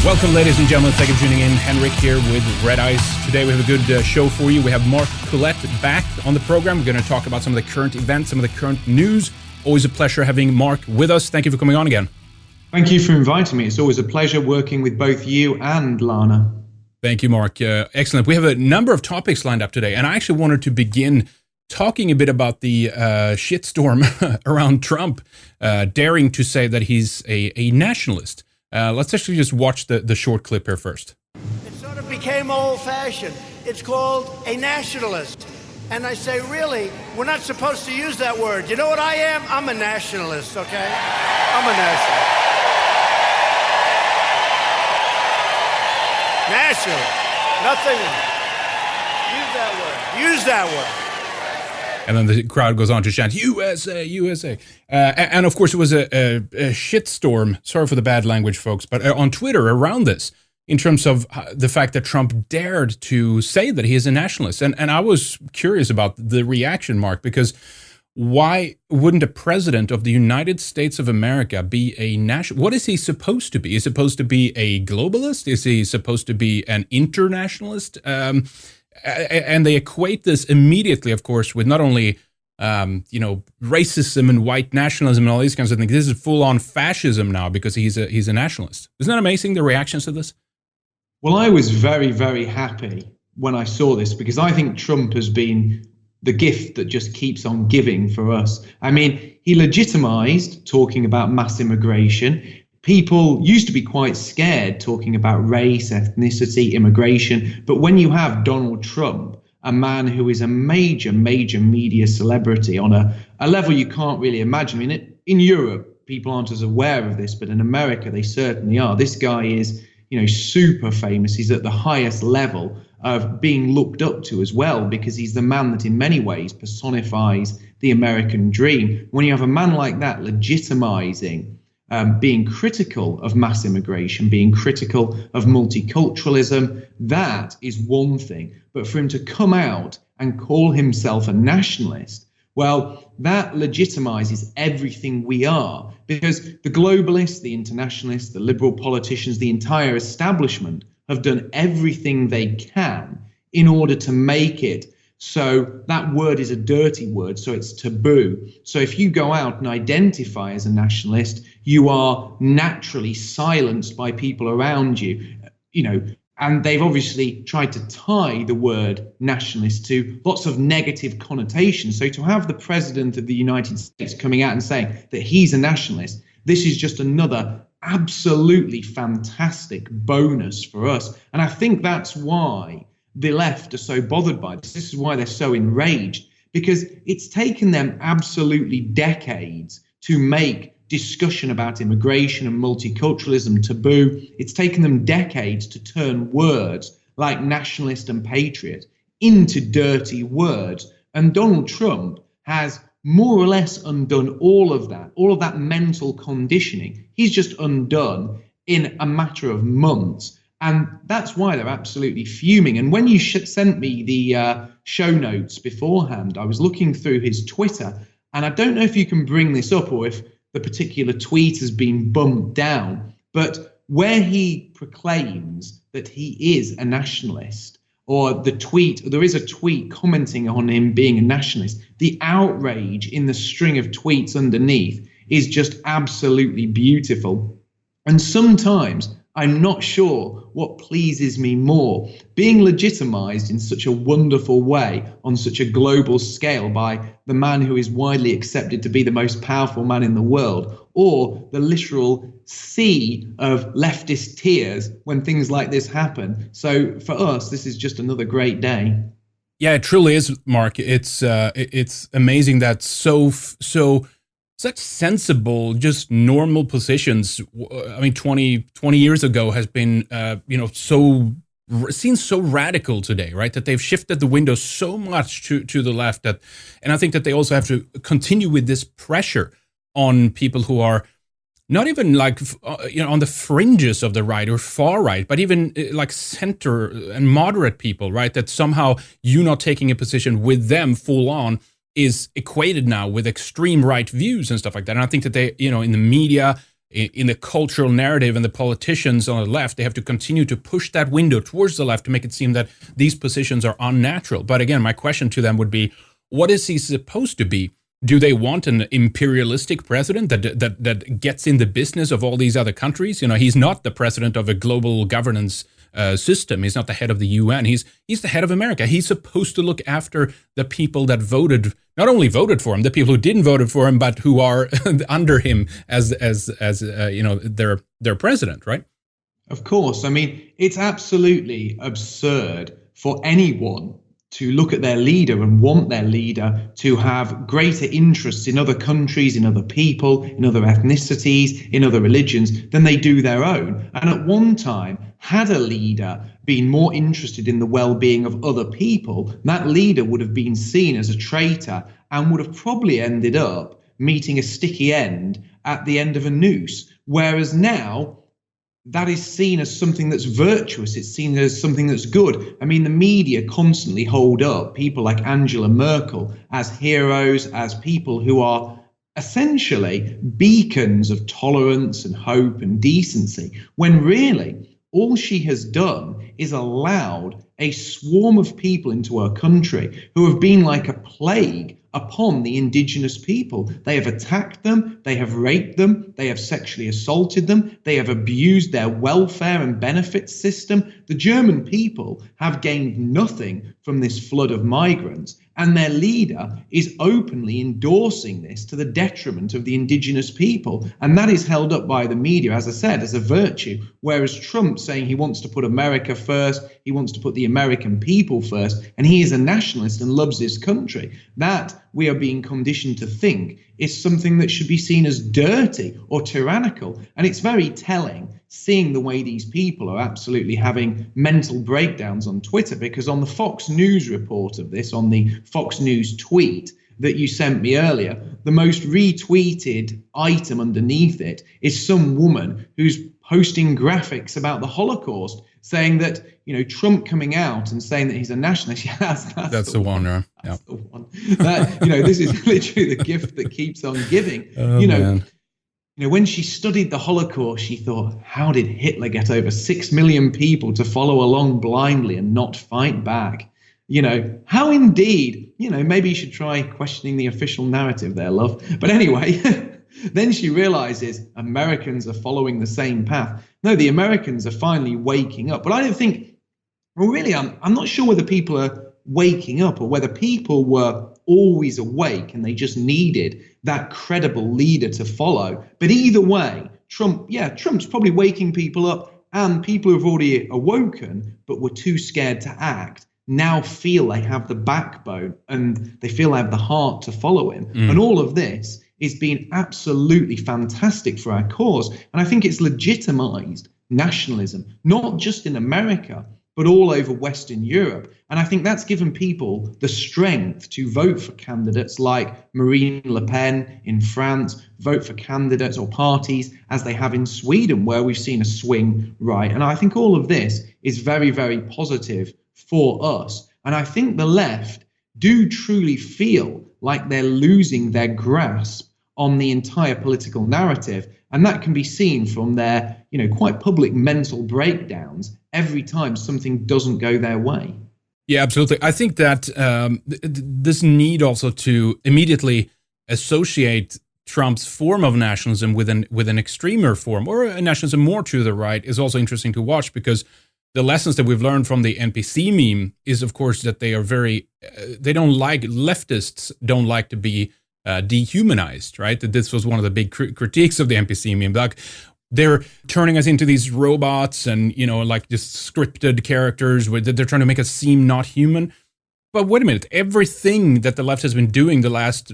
Welcome, ladies and gentlemen. Thank you for tuning in. Henrik here with Red Eyes. Today we have a good show for you. We have Mark Collett back on the program. We're going to talk about some of the current events, some of the current news. Always a pleasure having Mark with us. Thank you for coming on again. Thank you for inviting me. It's always a pleasure working with both you and Lana. Thank you, Mark. Excellent. We have a number of topics lined up today, and I actually wanted to begin talking a bit about the shitstorm around Trump daring to say that he's a nationalist. Let's actually just watch the short clip here first. It sort of became old-fashioned. It's called a nationalist. And I say, really, we're not supposed to use that word. You know what I am? I'm a nationalist, okay? I'm a nationalist. Nationalist. Nothing. Use that word. Use that word. And then the crowd goes on to chant, USA, USA. And of course, it was a shitstorm. Sorry for the bad language, folks. But on Twitter around this, in terms of the fact that Trump dared to say that he is a nationalist. And I was curious about the reaction, Mark, because why wouldn't a president of the United States of America be a national? What is he supposed to be? Is he supposed to be a globalist? Is he supposed to be an internationalist? And they equate this immediately, of course, with not only, racism and white nationalism and all these kinds of things. This is full-on fascism now because he's a nationalist. Isn't that amazing, the reactions to this? Well, I was very, very happy when I saw this because I think Trump has been the gift that just keeps on giving for us. I mean, he legitimized talking about mass immigration. People used to be quite scared talking about race, ethnicity, immigration. But when you have Donald Trump, a man who is a major, major media celebrity on a level you can't really imagine. I mean, in Europe, people aren't as aware of this, but in America, they certainly are. This guy is, super famous. He's at the highest level of being looked up to as well, because he's the man that in many ways personifies the American dream. When you have a man like that legitimizing being critical of mass immigration, being critical of multiculturalism, that is one thing. But for him to come out and call himself a nationalist, well, that legitimizes everything we are, because the globalists, the internationalists, the liberal politicians, the entire establishment have done everything they can in order to make it so that word is a dirty word, so it's taboo. So if you go out and identify as a nationalist, you are naturally silenced by people around you, and they've obviously tried to tie the word nationalist to lots of negative connotations. So to have the president of the United States coming out and saying that he's a nationalist, this is just another absolutely fantastic bonus for us. And I think that's why the left are so bothered by this. This is why they're so enraged, because it's taken them absolutely decades to make discussion about immigration and multiculturalism taboo. It's taken them decades to turn words like nationalist and patriot into dirty words. And Donald Trump has more or less undone all of that mental conditioning. He's just undone in a matter of months. And that's why they're absolutely fuming. And when you sent me the show notes beforehand, I was looking through his Twitter, and I don't know if you can bring this up or if the particular tweet has been bumped down, but where he proclaims that he is a nationalist, or there is a tweet commenting on him being a nationalist, the outrage in the string of tweets underneath is just absolutely beautiful. And sometimes I'm not sure what pleases me more, being legitimized in such a wonderful way on such a global scale by the man who is widely accepted to be the most powerful man in the world, or the literal sea of leftist tears when things like this happen. So for us, this is just another great day. Yeah, it truly is, Mark. It's amazing that such sensible, just normal positions. I mean, 20 years ago has been, seems so radical today, right? That they've shifted the window so much to the left and I think that they also have to continue with this pressure on people who are not even on the fringes of the right or far right, but even like center and moderate people, right? That somehow you not taking a position with them full on is equated now with extreme right views and stuff like that. And I think that they, in the media, in the cultural narrative, and the politicians on the left, they have to continue to push that window towards the left to make it seem that these positions are unnatural. But again, my question to them would be, what is he supposed to be? Do they want an imperialistic president that gets in the business of all these other countries? He's not the president of a global governance system. He's not the head of the UN. He's the head of America. He's supposed to look after the people that not only voted for him, the people who didn't vote for him, but who are under him as their president, right? Of course. I mean, it's absolutely absurd for anyone to look at their leader and want their leader to have greater interests in other countries, in other people, in other ethnicities, in other religions than they do their own. And at one time, had a leader been more interested in the well-being of other people, that leader would have been seen as a traitor and would have probably ended up meeting a sticky end at the end of a noose. Whereas now, that is seen as something that's virtuous. It's seen as something that's good. I mean, the media constantly hold up people like Angela Merkel as heroes, as people who are essentially beacons of tolerance and hope and decency, when really all she has done is allowed a swarm of people into her country who have been like a plague upon the indigenous people. They have attacked them, they have raped them, they have sexually assaulted them, they have abused their welfare and benefits system. The German people have gained nothing from this flood of migrants, and their leader is openly endorsing this to the detriment of the indigenous people. And that is held up by the media, as I said, as a virtue, whereas Trump saying he wants to put America first, he wants to put the American people first, and he is a nationalist and loves his country. That we are being conditioned to think is something that should be seen as dirty or tyrannical. And it's very telling seeing the way these people are absolutely having mental breakdowns on Twitter, because on the Fox News report of this, on the Fox News tweet that you sent me earlier, the most retweeted item underneath it is some woman who's posting graphics about the Holocaust, saying that, Trump coming out and saying that he's a nationalist. Yes, that's the one, right? That's the one. That, this is literally the gift that keeps on giving. Man. When she studied the Holocaust, she thought, how did Hitler get over 6 million people to follow along blindly and not fight back? How indeed, maybe you should try questioning the official narrative there, love. But anyway, then she realizes Americans are following the same path. No, the Americans are finally waking up. But I don't think, really, I'm not sure whether people are waking up or whether people were always awake and they just needed that credible leader to follow. But either way, Trump's probably waking people up, and people who've already awoken but were too scared to act now feel they have the backbone and they feel they have the heart to follow him. And all of this is being absolutely fantastic for our cause. And I think it's legitimized nationalism, not just in America, but all over Western Europe. And I think that's given people the strength to vote for candidates like Marine Le Pen in France, vote for candidates or parties as they have in Sweden, where we've seen a swing right. And I think all of this is very, very positive for us. And I think the left do truly feel like they're losing their grasp on the entire political narrative. And that can be seen from their, quite public mental breakdowns every time something doesn't go their way. Yeah, absolutely. I think that this need also to immediately associate Trump's form of nationalism with an extremer form, or a nationalism more to the right, is also interesting to watch, because the lessons that we've learned from the NPC meme is, of course, that they are leftists don't like to be dehumanized, right? That this was one of the big critiques of the NPC meme. Like, they're turning us into these robots and, like just scripted characters where they're trying to make us seem not human. But wait a minute, everything that the left has been doing the last,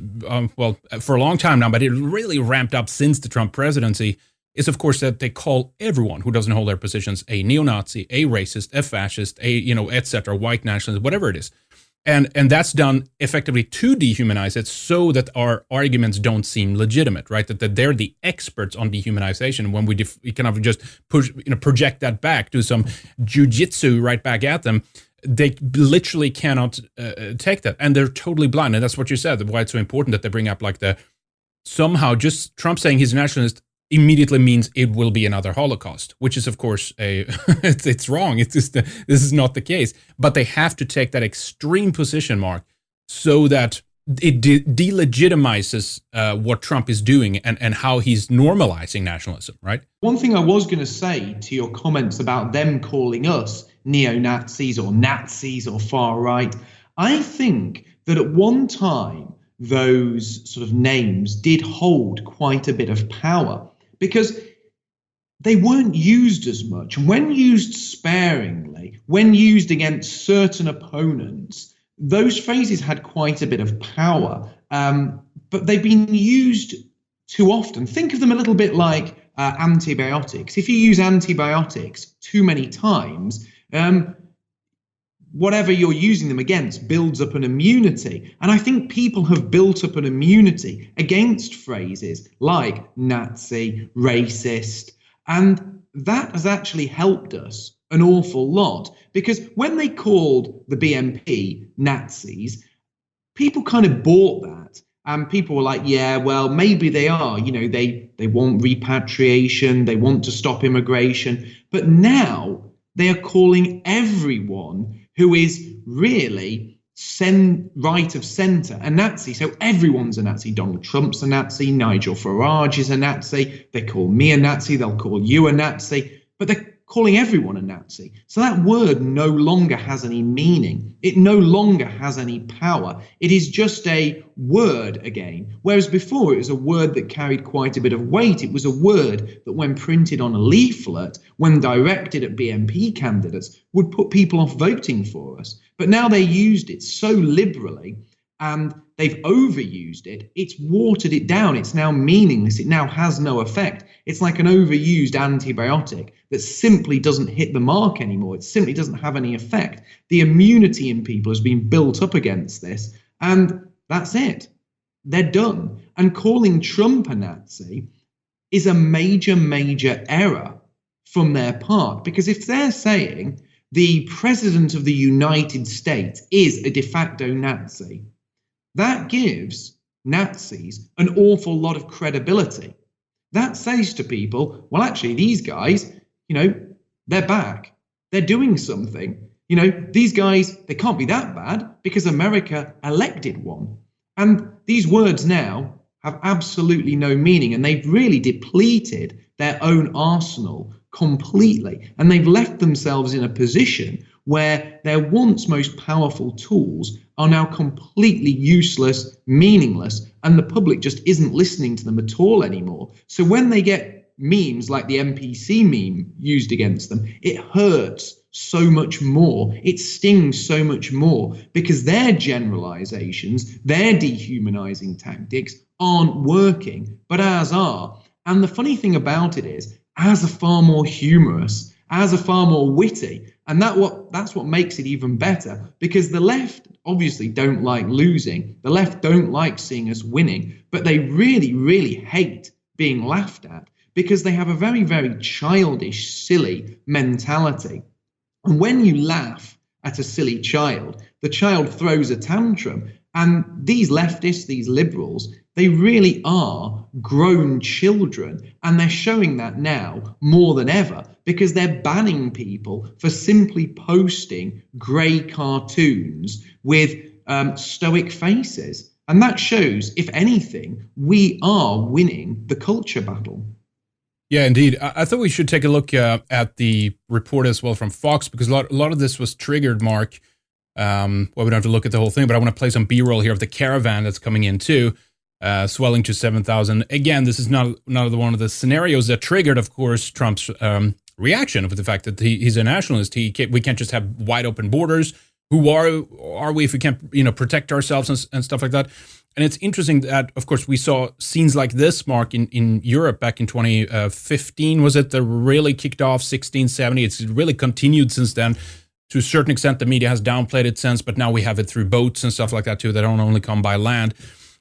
for a long time now, but it really ramped up since the Trump presidency, is, of course, that they call everyone who doesn't hold their positions a neo-Nazi, a racist, a fascist, etc., white nationalist, whatever it is. And that's done effectively to dehumanize it, so that our arguments don't seem legitimate, right? That they're the experts on dehumanization. When we kind of just project that back to some jujitsu right back at them, they literally cannot take that, and they're totally blind. And that's what you said. Why it's so important that they bring up like somehow just Trump saying he's a nationalist immediately means it will be another Holocaust, which is of course it's wrong. It's just this is not the case. But they have to take that extreme position, Mark, so that it delegitimizes what Trump is doing and how he's normalizing nationalism, right? One thing I was going to say to your comments about them calling us neo-Nazis or Nazis or far right, I think that at one time those sort of names did hold quite a bit of power because they weren't used as much. When used sparingly, when used against certain opponents, those phrases had quite a bit of power, but they've been used too often. Think of them a little bit like antibiotics. If you use antibiotics too many times, whatever you're using them against builds up an immunity. And I think people have built up an immunity against phrases like Nazi, racist, and that has actually helped us an awful lot, because when they called the BNP Nazis, people kind of bought that, and people were like, yeah, well, maybe they are, they want repatriation, they want to stop immigration, but now they are calling everyone who is really right of centre a Nazi. So everyone's a Nazi. Donald Trump's a Nazi, Nigel Farage is a Nazi, they call me a Nazi, they'll call you a Nazi, but they're calling everyone a Nazi. So that word no longer has any meaning. It no longer has any power. It is just a word again. Whereas before it was a word that carried quite a bit of weight. It was a word that when printed on a leaflet, when directed at BNP candidates, would put people off voting for us. But now they used it so liberally and they've overused it. It's watered it down. It's now meaningless. It now has no effect. It's like an overused antibiotic that simply doesn't hit the mark anymore. It simply doesn't have any effect. The immunity in people has been built up against this, and that's it. They're done. And calling Trump a Nazi is a major, major error from their part, because if they're saying the president of the United States is a de facto Nazi, that gives Nazis an awful lot of credibility. That says to people, well, actually, these guys, they're back. They're doing something. These guys, they can't be that bad because America elected one. And these words now have absolutely no meaning, and they've really depleted their own arsenal completely. And they've left themselves in a position where their once most powerful tools are now completely useless, meaningless, and the public just isn't listening to them at all anymore. So when they get memes like the NPC meme used against them, it hurts so much more. It stings so much more because their generalizations, their dehumanizing tactics aren't working, but ours are. And the funny thing about it is, ours are far more humorous, ours are far more witty. And that's what makes it even better, because the left obviously don't like losing. The left don't like seeing us winning, but they really, really hate being laughed at because they have a very, very childish, silly mentality. And when you laugh at a silly child, the child throws a tantrum. And these leftists, these liberals, they really are grown children. And they're showing that now more than ever because they're banning people for simply posting grey cartoons with stoic faces. And that shows, if anything, we are winning the culture battle. Yeah, indeed. I thought we should take a look at the report as well from Fox, because a lot of this was triggered, Mark. Well, we don't have to look at the whole thing, but I want to play some B-roll here of the caravan that's coming in too, swelling to 7,000. Again, this is not one of the scenarios that triggered, of course, Trump's reaction with the fact that he's a nationalist. We can't just have wide open borders. Who are we if we can't protect ourselves and stuff like that? And it's interesting that, of course, we saw scenes like this, Mark, in Europe back in 2015, was it, that really kicked off 16, 17. It's really continued since then. To a certain extent, the media has downplayed it since, but now we have it through boats and stuff like that too. They don't only come by land.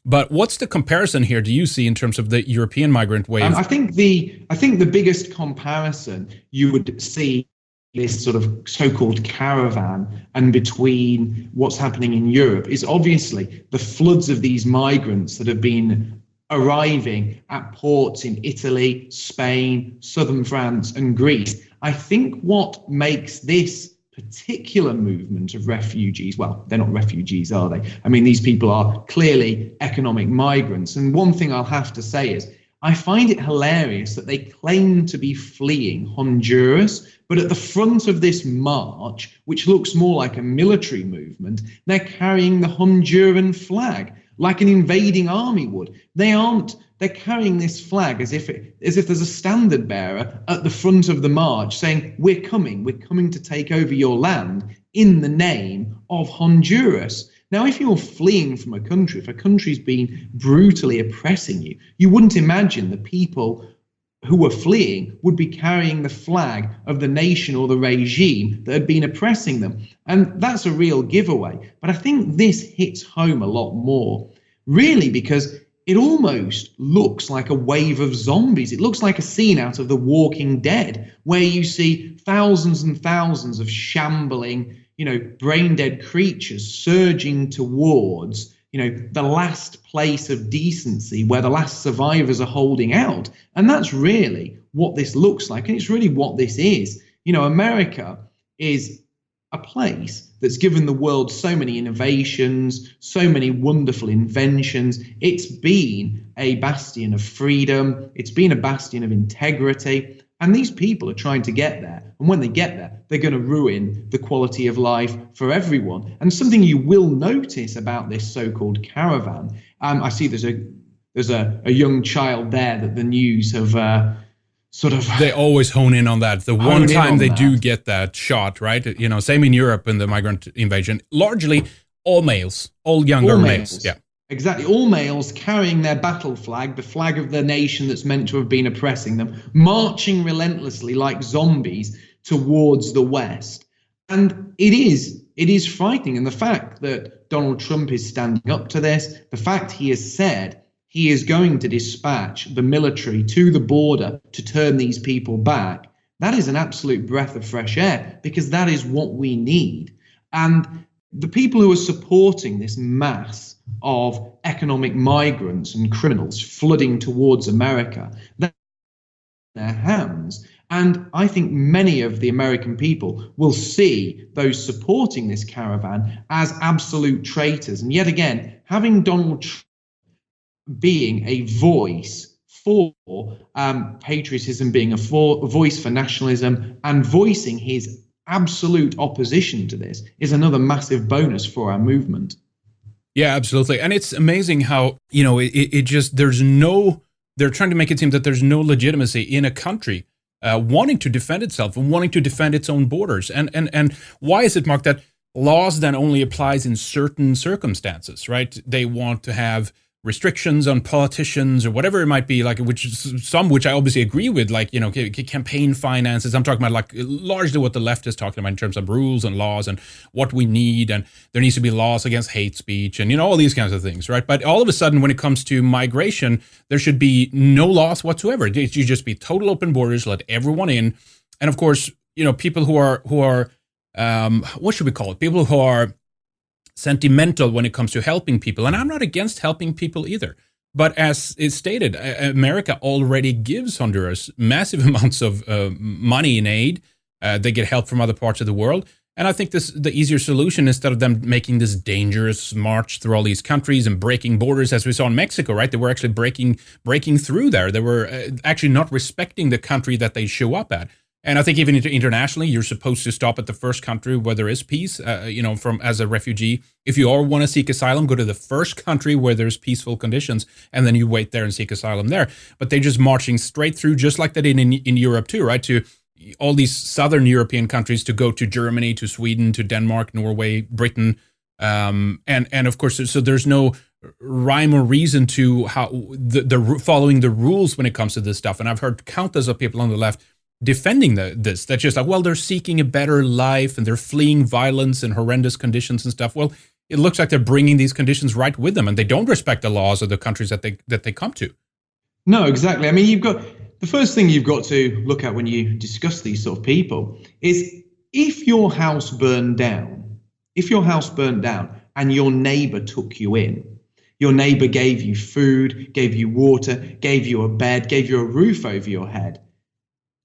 But what's the comparison here, do you see, in terms of the European migrant wave? I think the biggest comparison you would see this sort of so-called caravan and between what's happening in Europe is obviously the floods of these migrants that have been arriving at ports in Italy, Spain, southern France, and Greece. I think what makes this particular movement of refugees, well, they're not refugees, are they? I mean, these people are clearly economic migrants. And one thing I'll have to say is, I find it hilarious that they claim to be fleeing Honduras, but at the front of this march, which looks more like a military movement, they're carrying the Honduran flag like an invading army would. They aren't. They're carrying this flag as if there's a standard bearer at the front of the march saying, we're coming to take over your land in the name of Honduras. Now, if you're fleeing from a country, if a country's been brutally oppressing you, you wouldn't imagine the people who were fleeing would be carrying the flag of the nation or the regime that had been oppressing them. And that's a real giveaway. But I think this hits home a lot more, really, because it almost looks like a wave of zombies. It looks like a scene out of The Walking Dead, where you see thousands and thousands of shambling, brain dead creatures surging towards, the last place of decency where the last survivors are holding out. And that's really what this looks like. And it's really what this is. America is a place that's given the world so many innovations, so many wonderful inventions. It's been a bastion of freedom. It's been a bastion of integrity. And these people are trying to get there. And when they get there, they're going to ruin the quality of life for everyone. And something you will notice about this so-called caravan, I see there's a young child there that the news have sort of... They always hone in on that. The one time they do get that shot, right? Same in Europe in the migrant invasion. Largely all males, all younger males. Yeah. Exactly. All males carrying their battle flag, the flag of the nation that's meant to have been oppressing them, marching relentlessly like zombies towards the West. And it is frightening. And the fact that Donald Trump is standing up to this, the fact he has said he is going to dispatch the military to the border to turn these people back, that is an absolute breath of fresh air, because that is what we need. And the people who are supporting this mass of economic migrants and criminals flooding towards America, they're in their hands. And I think many of the American people will see those supporting this caravan as absolute traitors. And yet again, having Donald Trump being a voice for patriotism, being a voice for nationalism, and voicing his absolute opposition to this is another massive bonus for our movement. Yeah, absolutely. And it's amazing how, they're trying to make it seem that there's no legitimacy in a country wanting to defend itself and wanting to defend its own borders. And why is it, Mark, that laws then only applies in certain circumstances, right? They want to have restrictions on politicians or whatever it might be, like which I obviously agree with, like, campaign finances. I'm talking about like largely what the left is talking about in terms of rules and laws and what we need. And there needs to be laws against hate speech and, all these kinds of things, right? But all of a sudden, when it comes to migration, there should be no laws whatsoever. It should just be total open borders, let everyone in. And of course, people who are what should we call it? People who are sentimental when it comes to helping people. And I'm not against helping people either. But as is stated, America already gives Honduras massive amounts of money in aid. They get help from other parts of the world. And I think the easier solution, instead of them making this dangerous march through all these countries and breaking borders, as we saw in Mexico, right? They were actually breaking through there. They were actually not respecting the country that they show up at. And I think even internationally, you're supposed to stop at the first country where there is peace, as a refugee. If you want to seek asylum, go to the first country where there's peaceful conditions, and then you wait there and seek asylum there. But they're just marching straight through, just like they did in Europe too, right? To all these southern European countries, to go to Germany, to Sweden, to Denmark, Norway, Britain. And of course, so there's no rhyme or reason to how the following the rules when it comes to this stuff. And I've heard countless of people on the left defending this. That's just like, well, they're seeking a better life and they're fleeing violence and horrendous conditions and stuff. Well, it looks like they're bringing these conditions right with them, and they don't respect the laws of the countries that they come to. No, exactly. I mean, the first thing you've got to look at when you discuss these sort of people is if your house burned down and your neighbor took you in, Your neighbor gave you food, gave you water, gave you a bed, gave you a roof over your head.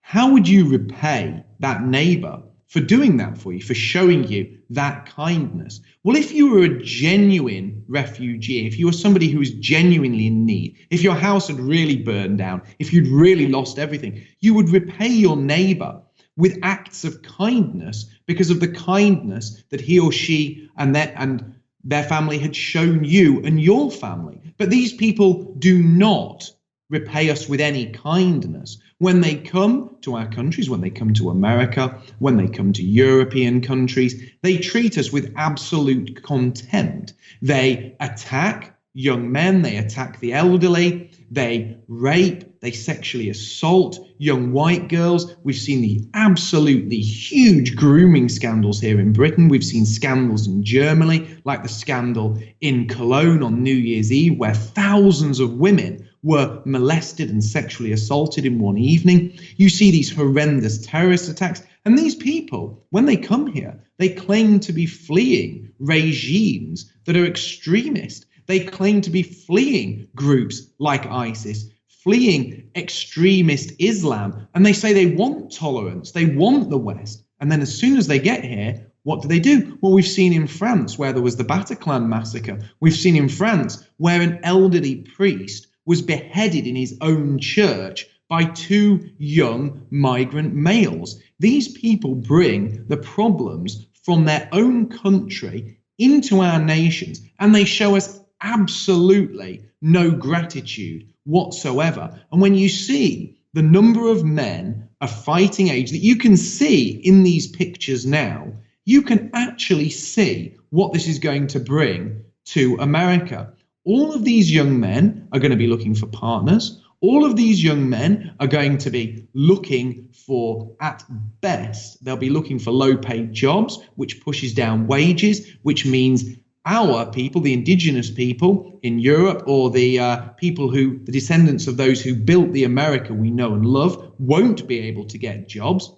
How would you repay that neighbor for doing that for you, for showing you that kindness? Well, if you were a genuine refugee, if you were somebody who was genuinely in need, if your house had really burned down, if you'd really lost everything, you would repay your neighbor with acts of kindness because of the kindness that he or she and their family had shown you and your family. But these people do not repay us with any kindness. When they come to our countries, when they come to America, when they come to European countries, they treat us with absolute contempt. They attack young men, they attack the elderly, they rape, they sexually assault young white girls. We've seen the absolutely huge grooming scandals here in Britain. We've seen scandals in Germany, like the scandal in Cologne on New Year's Eve, where thousands of women were molested and sexually assaulted in one evening. You see these horrendous terrorist attacks. And these people, when they come here, they claim to be fleeing regimes that are extremist. They claim to be fleeing groups like ISIS, fleeing extremist Islam. And they say they want tolerance, they want the West. And then as soon as they get here, what do? Well, we've seen in France where there was the Bataclan massacre. We've seen in France where an elderly priest was beheaded in his own church by two young migrant males. These people bring the problems from their own country into our nations, and they show us absolutely no gratitude whatsoever. And when you see the number of men of fighting age that you can see in these pictures now, you can actually see what this is going to bring to America. All of these young men are going to be looking for partners. All of these young men are going to be looking for, at best, they'll be looking for low-paid jobs, which pushes down wages, which means our people, the indigenous people in Europe, or the the descendants of those who built the America we know and love, won't be able to get jobs.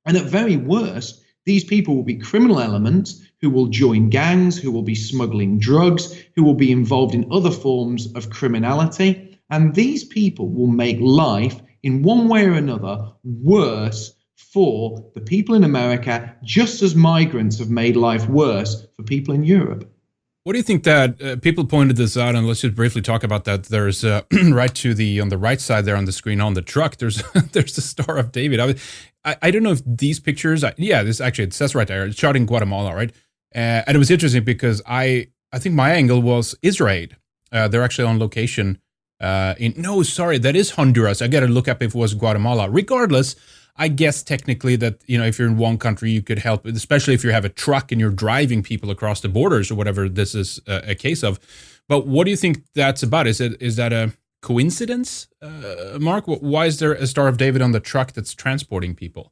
And at very worst, these people will be criminal elements who will join gangs, who will be smuggling drugs, who will be involved in other forms of criminality. And these people will make life, in one way or another, worse for the people in America, just as migrants have made life worse for people in Europe. What do you think that people pointed this out, and let's just briefly talk about that. There's right to the on the right side there on the screen on the truck. There's there's the Star of David. I don't know if these pictures. This actually it says right there. It's shot in Guatemala, right? And it was interesting because I think my angle was Israel. They're actually on location. That is Honduras. I got to look up if it was Guatemala. Regardless, I guess technically that, if you're in one country, you could help, especially if you have a truck and you're driving people across the borders or whatever this is a case of. But what do you think that's about? Is that a coincidence, Mark? Why is there a Star of David on the truck that's transporting people?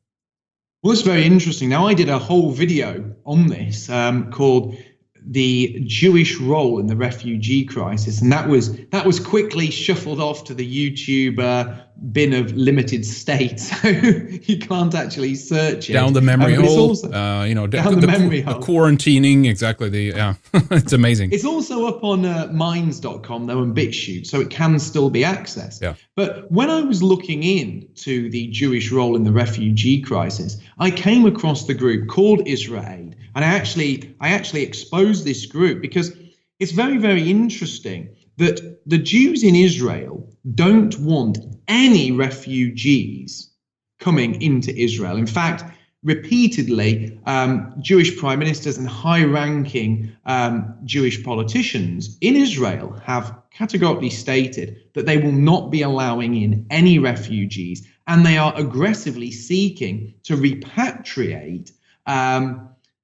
Well, it's very interesting. Now, I did a whole video on this called The Jewish Role in the Refugee Crisis, and that was quickly shuffled off to the YouTube bin of limited state, so you can't actually search it. Down the memory hole, also, down the memory hole. Quarantining, exactly. It's amazing. It's also up on minds.com though and BitChute, so it can still be accessed. Yeah. But when I was looking into the Jewish role in the refugee crisis, I came across the group called RIR-181023-markcollett-pt1, and I actually exposed this group because it's very, very interesting that the Jews in Israel don't want any refugees coming into Israel. In fact, repeatedly, Jewish prime ministers and high-ranking Jewish politicians in Israel have categorically stated that they will not be allowing in any refugees, and they are aggressively seeking to repatriate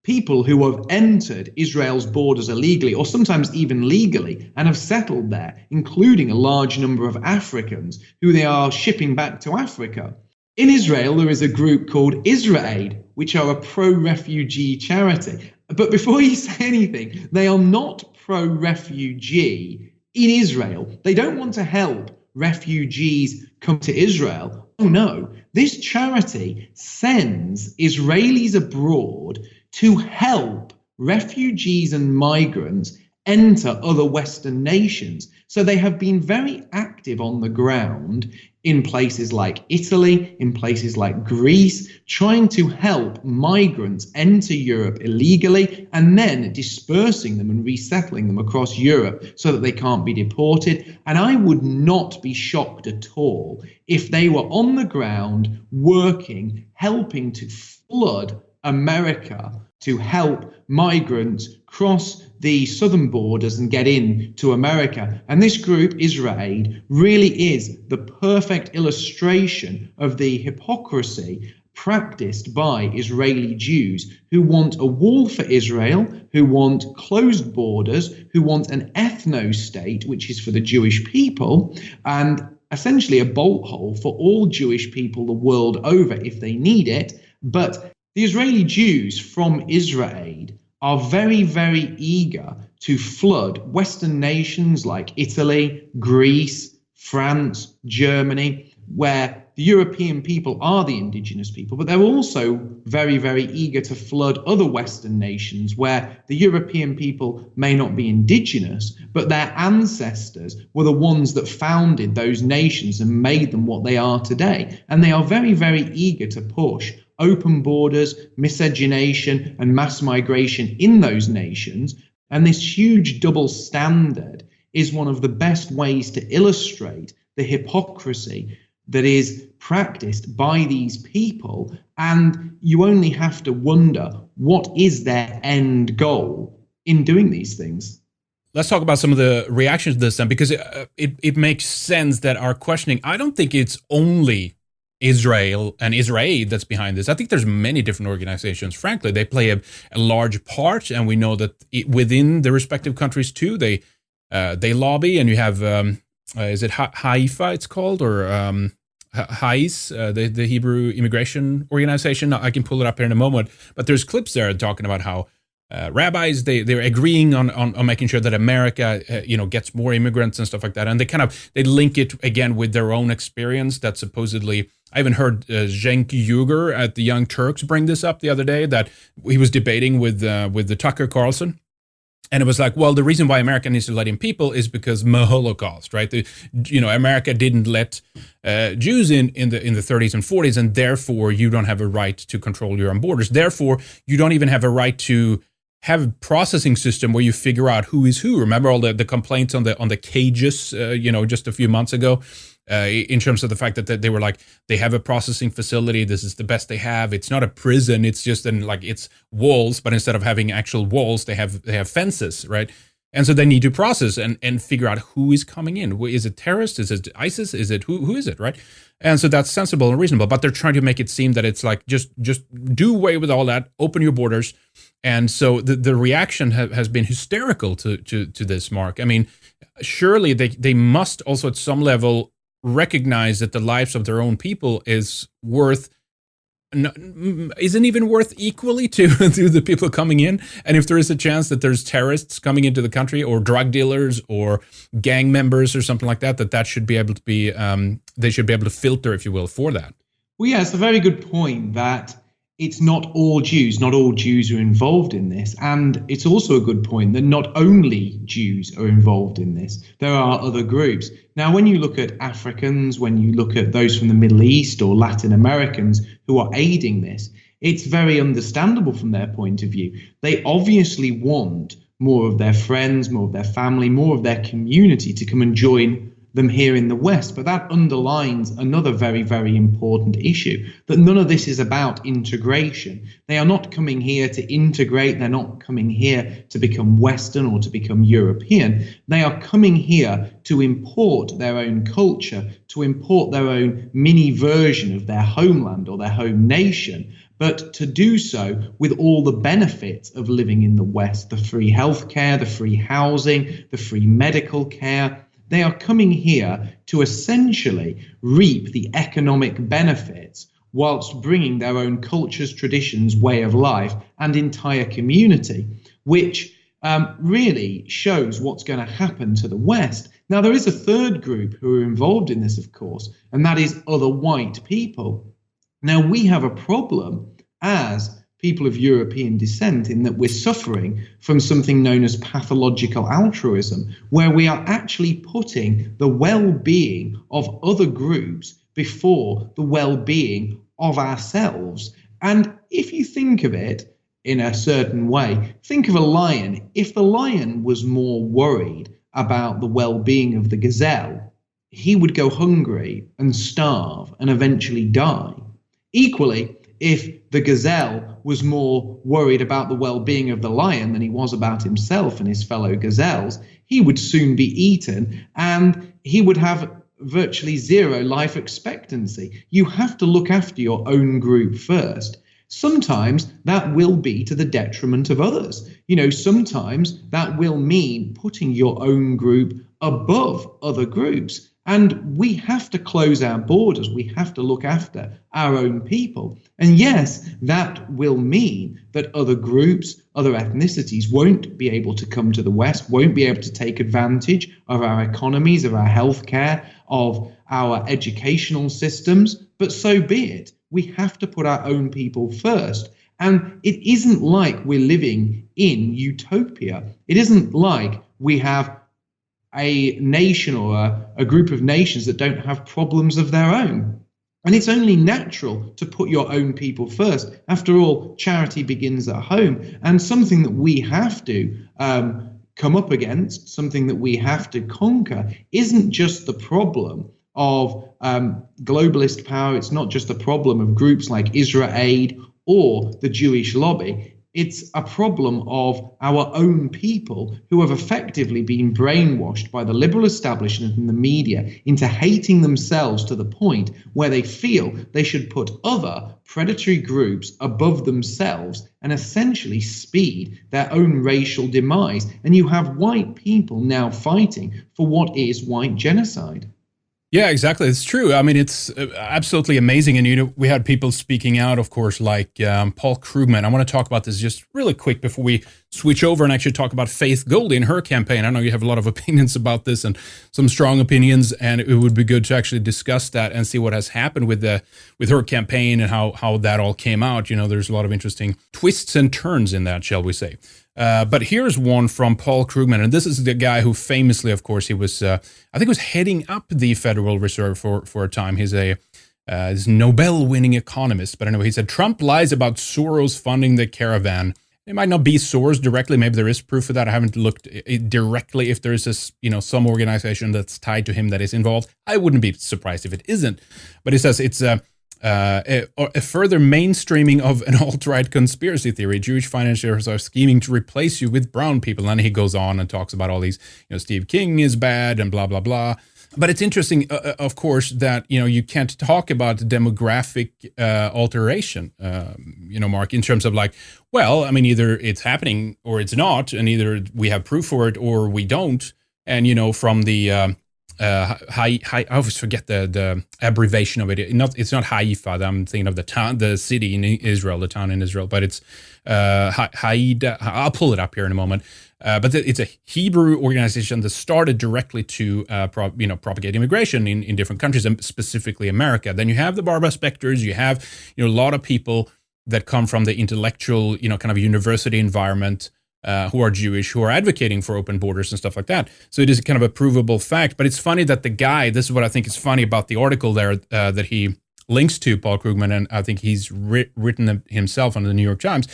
people who have entered Israel's borders illegally, or sometimes even legally, and have settled there, including a large number of Africans who they are shipping back to Africa. In Israel, there is a group called IsraAid, which are a pro-refugee charity. But before you say anything, they are not pro-refugee in Israel. They don't want to help refugees come to Israel. Oh no, this charity sends Israelis abroad to help refugees and migrants enter other Western nations. So they have been very active on the ground in places like Italy, in places like Greece, trying to help migrants enter Europe illegally and then dispersing them and resettling them across Europe so that they can't be deported. And I would not be shocked at all if they were on the ground working, helping to flood America to help migrants cross the southern borders and get in to America. And this group, IR-18, really is the perfect illustration of the hypocrisy practiced by Israeli Jews who want a wall for Israel, who want closed borders, who want an ethno-state, which is for the Jewish people, and essentially a bolt hole for all Jewish people the world over if they need it. But the Israeli Jews from IR-18 are very, very eager to flood Western nations like Italy, Greece, France, Germany, where the European people are the indigenous people, but they're also very, very eager to flood other Western nations where the European people may not be indigenous, but their ancestors were the ones that founded those nations and made them what they are today. And they are very, very eager to push open borders, miscegenation, and mass migration in those nations. And this huge double standard is one of the best ways to illustrate the hypocrisy that is practiced by these people. And you only have to wonder, what is their end goal in doing these things? Let's talk about some of the reactions to this then, because it makes sense that our questioning, I don't think it's only Israel and Israel that's behind this. I think there's many different organizations. Frankly, they play a large part, and we know that within the respective countries too, they lobby. And you have is it Haifa? It's called, or HAIS, the Hebrew Immigration Organization. I can pull it up here in a moment. But there's clips there talking about how rabbis they're agreeing on making sure that America gets more immigrants and stuff like that. And they link it again with their own experience that supposedly. I even heard Cenk Uygur at the Young Turks bring this up the other day, that he was debating with the Tucker Carlson. And it was like, well, the reason why America needs to let in people is because the Holocaust, right? America didn't let Jews in the 30s and 40s, and therefore you don't have a right to control your own borders. Therefore, you don't even have a right to have a processing system where you figure out who is who. Remember all the complaints on the cages, just a few months ago, in terms of the fact that they were like, they have a processing facility. This is the best they have. It's not a prison. It's just it's walls, but instead of having actual walls, they have fences, right? And so they need to process and figure out who is coming in. Is it terrorists? Is it ISIS? Is it who is it, right? And so that's sensible and reasonable, but they're trying to make it seem that it's like, just do away with all that, open your borders. And so the reaction has been hysterical to this, Mark. I mean, surely they must also at some level recognize that the lives of their own people isn't even worth equally to the people coming in. And if there is a chance that there's terrorists coming into the country, or drug dealers or gang members or something like that, that should be able to be, they should be able to filter, if you will, for that. Well, yeah, it's a very good point that it's not all Jews. Not all Jews are involved in this. And it's also a good point that not only Jews are involved in this. There are other groups. Now, when you look at Africans, when you look at those from the Middle East or Latin Americans who are aiding this, it's very understandable from their point of view. They obviously want more of their friends, more of their family, more of their community to come and join them here in the West. But that underlines another very, very important issue, that none of this is about integration. They are not coming here to integrate. They're not coming here to become Western or to become European. They are coming here to import their own culture, to import their own mini version of their homeland or their home nation, but to do so with all the benefits of living in the West, the free healthcare, the free housing, the free medical care. They are coming here to essentially reap the economic benefits whilst bringing their own cultures, traditions, way of life, and entire community, which really shows what's going to happen to the West. Now, there is a third group who are involved in this, of course, and that is other white people. Now, we have a problem as people of European descent, in that we're suffering from something known as pathological altruism, where we are actually putting the well-being of other groups before the well-being of ourselves. And if you think of it in a certain way, think of a lion. If the lion was more worried about the well-being of the gazelle, he would go hungry and starve and eventually die. Equally, if the gazelle was more worried about the well-being of the lion than he was about himself and his fellow gazelles, he would soon be eaten and he would have virtually zero life expectancy. You have to look after your own group first. Sometimes that will be to the detriment of others. Sometimes that will mean putting your own group above other groups. And we have to close our borders. We have to look after our own people. And yes, that will mean that other groups, other ethnicities won't be able to come to the West, won't be able to take advantage of our economies, of our healthcare, of our educational systems. But so be it. We have to put our own people first. And it isn't like we're living in utopia. It isn't like we have a nation or a group of nations that don't have problems of their own. And it's only natural to put your own people first. After all, charity begins at home. And something that we have to come up against, something that we have to conquer, isn't just the problem of globalist power. It's not just the problem of groups like Israel Aid or the Jewish lobby. It's a problem of our own people who have effectively been brainwashed by the liberal establishment and the media into hating themselves to the point where they feel they should put other predatory groups above themselves and essentially speed their own racial demise. And you have white people now fighting for what is white genocide. Yeah, exactly. It's true. I mean, it's absolutely amazing. And, we had people speaking out, of course, like Paul Krugman. I want to talk about this just really quick before we switch over and actually talk about Faith Goldy and her campaign. I know you have a lot of opinions about this and some strong opinions, and it would be good to actually discuss that and see what has happened with her campaign and how that all came out. There's a lot of interesting twists and turns in that, shall we say. But here's one from Paul Krugman, and this is the guy who famously, of course, he was, I think, was heading up the Federal Reserve for a time. He's a Nobel-winning economist, but anyway, he said Trump lies about Soros funding the caravan. It might not be Soros directly. Maybe there is proof of that. I haven't looked directly if there is this, some organization that's tied to him that is involved. I wouldn't be surprised if it isn't. But he says it's a further mainstreaming of an alt-right conspiracy theory. Jewish financiers are scheming to replace you with brown people. And he goes on and talks about all these, Steve King is bad and blah, blah, blah. But it's interesting, of course, that, you can't talk about demographic alteration, Mark, in terms of like, well, I mean, either it's happening or it's not, and either we have proof for it or we don't. And, from the I always forget the abbreviation of it. It's not Haifa. I'm thinking of the city in Israel, the town in Israel, but it's Haida. I'll pull it up here in a moment. But it's a Hebrew organization that started directly to propagate immigration in different countries, and specifically America. Then you have the Barbara Specters. You have a lot of people that come from the intellectual kind of university environment. Who are Jewish, who are advocating for open borders and stuff like that. So it is kind of a provable fact. But it's funny that the guy, this is what I think is funny about the article there that he links to, Paul Krugman, and I think he's written himself on the New York Times,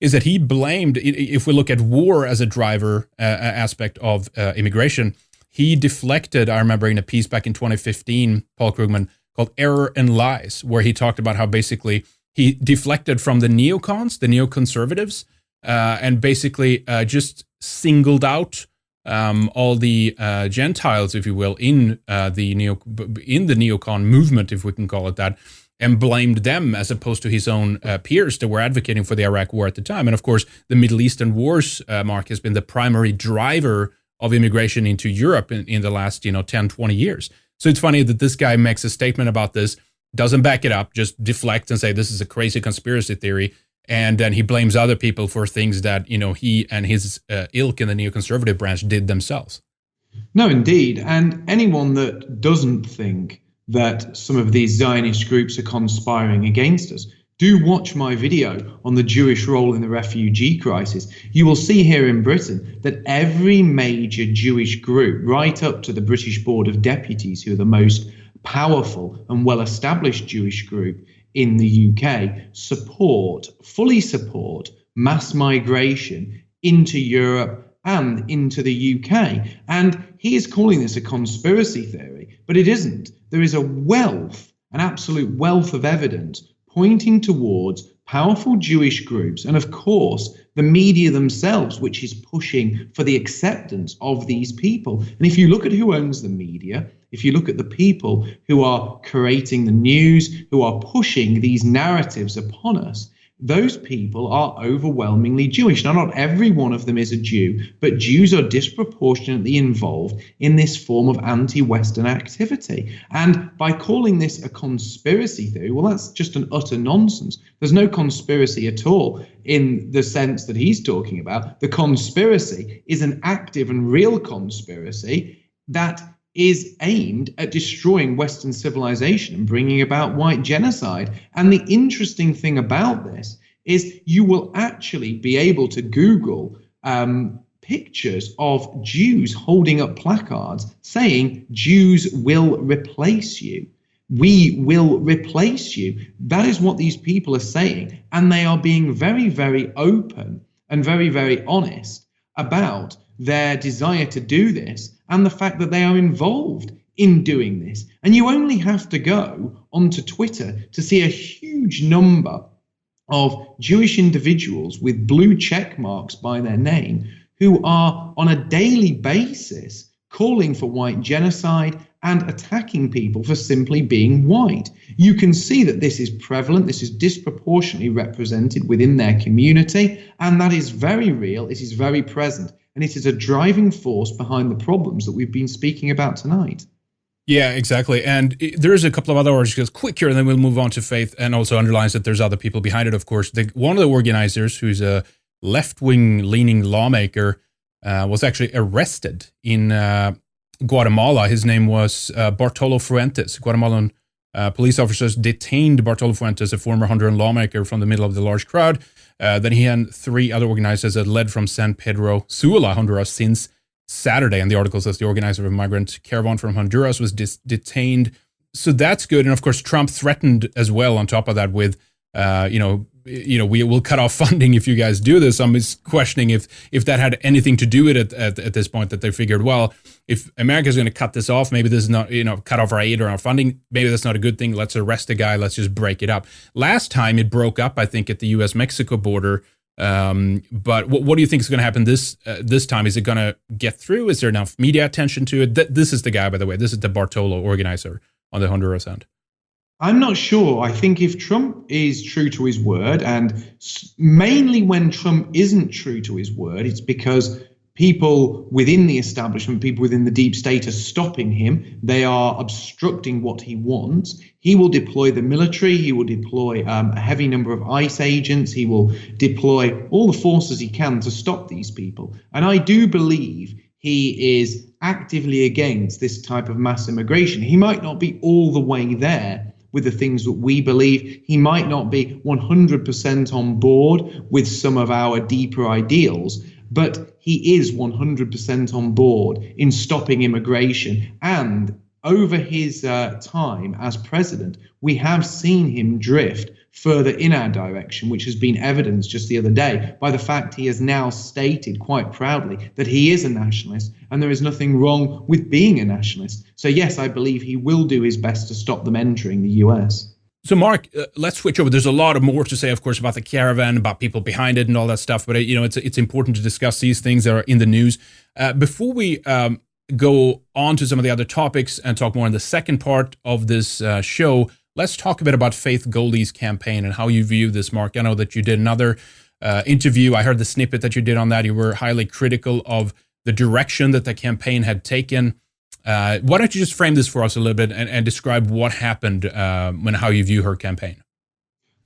is that he blamed, if we look at war as a driver aspect of immigration, he deflected, I remember in a piece back in 2015, Paul Krugman, called Error and Lies, where he talked about how basically he deflected from the neocons, the neoconservatives, and basically just singled out all the Gentiles, if you will, in the neocon movement, if we can call it that, and blamed them as opposed to his own peers that were advocating for the Iraq War at the time. And of course, the Middle Eastern wars, Mark, has been the primary driver of immigration into Europe in the last 10, 20 years. So it's funny that this guy makes a statement about this, doesn't back it up, just deflects and say this is a crazy conspiracy theory. And then he blames other people for things that, he and his ilk in the neoconservative branch did themselves. No, indeed. And anyone that doesn't think that some of these Zionist groups are conspiring against us do watch my video on the Jewish role in the refugee crisis. You will see here in Britain that every major Jewish group, right up to the British Board of Deputies, who are the most powerful and well-established Jewish group in the UK, fully support mass migration into Europe and into the UK. And he is calling this a conspiracy theory, but it isn't. There is an absolute wealth of evidence pointing towards powerful Jewish groups, and of course, the media themselves, which is pushing for the acceptance of these people. And if you look at who owns the media, if you look at the people who are creating the news, who are pushing these narratives upon us, those people are overwhelmingly Jewish. Now, not every one of them is a Jew, but Jews are disproportionately involved in this form of anti-Western activity. And by calling this a conspiracy theory, well, that's just an utter nonsense. There's no conspiracy at all in the sense that he's talking about. The conspiracy is an active and real conspiracy that is aimed at destroying Western civilization and bringing about white genocide. And the interesting thing about this is you will actually be able to Google pictures of Jews holding up placards saying, "Jews will replace you. We will replace you." That is what these people are saying. And they are being very, very open and very, very honest about their desire to do this and the fact that they are involved in doing this. And you only have to go onto Twitter to see a huge number of Jewish individuals with blue check marks by their name who are on a daily basis calling for white genocide and attacking people for simply being white. You can see that this is prevalent, this is disproportionately represented within their community, and that is very real, it is very present. And it is a driving force behind the problems that we've been speaking about tonight. Yeah, exactly. And there's a couple of other articles quick here, and then we'll move on to Faith, and also underlines that there's other people behind it, of course. One of the organizers, who's a left-wing leaning lawmaker, was actually arrested in Guatemala. His name was Bartolo Fuentes. Guatemalan police officers detained Bartolo Fuentes, a former Honduran lawmaker, from the middle of the large crowd. Then he and three other organizers had led from San Pedro Sula, Honduras, since Saturday. And the article says the organizer of a migrant caravan from Honduras was detained. So that's good. And of course, Trump threatened as well on top of that with, we will cut off funding if you guys do this. I'm just questioning if that had anything to do with it at this point, that they figured, well, if America's going to cut this off, maybe this is not, cut off our aid or our funding, maybe that's not a good thing. Let's arrest the guy. Let's just break it up. Last time it broke up, I think, at the U.S.-Mexico border. But what do you think is going to happen this time? Is it going to get through? Is there enough media attention to it? This is the guy, by the way. This is the Bartolo organizer on the Honduras end. I'm not sure. I think if Trump is true to his word, and mainly when Trump isn't true to his word, it's because people within the establishment, people within the deep state are stopping him. They are obstructing what he wants. He will deploy the military. He will deploy a heavy number of ICE agents. He will deploy all the forces he can to stop these people. And I do believe he is actively against this type of mass immigration. He might not be all the way there with the things that we believe. He might not be 100% on board with some of our deeper ideals, but he is 100% on board in stopping immigration. And over his time as president, we have seen him drift further in our direction, which has been evidenced just the other day by the fact he has now stated quite proudly that he is a nationalist, and there is nothing wrong with being a nationalist. So yes, I believe he will do his best to stop them entering the US. So Mark, let's switch over. There's a lot of more to say, of course, about the caravan, about people behind it and all that stuff, but it's important to discuss these things that are in the news. Before we go on to some of the other topics and talk more in the second part of this show, let's talk a bit about Faith Goldie's campaign and how you view this, Mark. I know that you did another interview. I heard the snippet that you did on that. You were highly critical of the direction that the campaign had taken. Why don't you just frame this for us a little bit and describe what happened and how you view her campaign?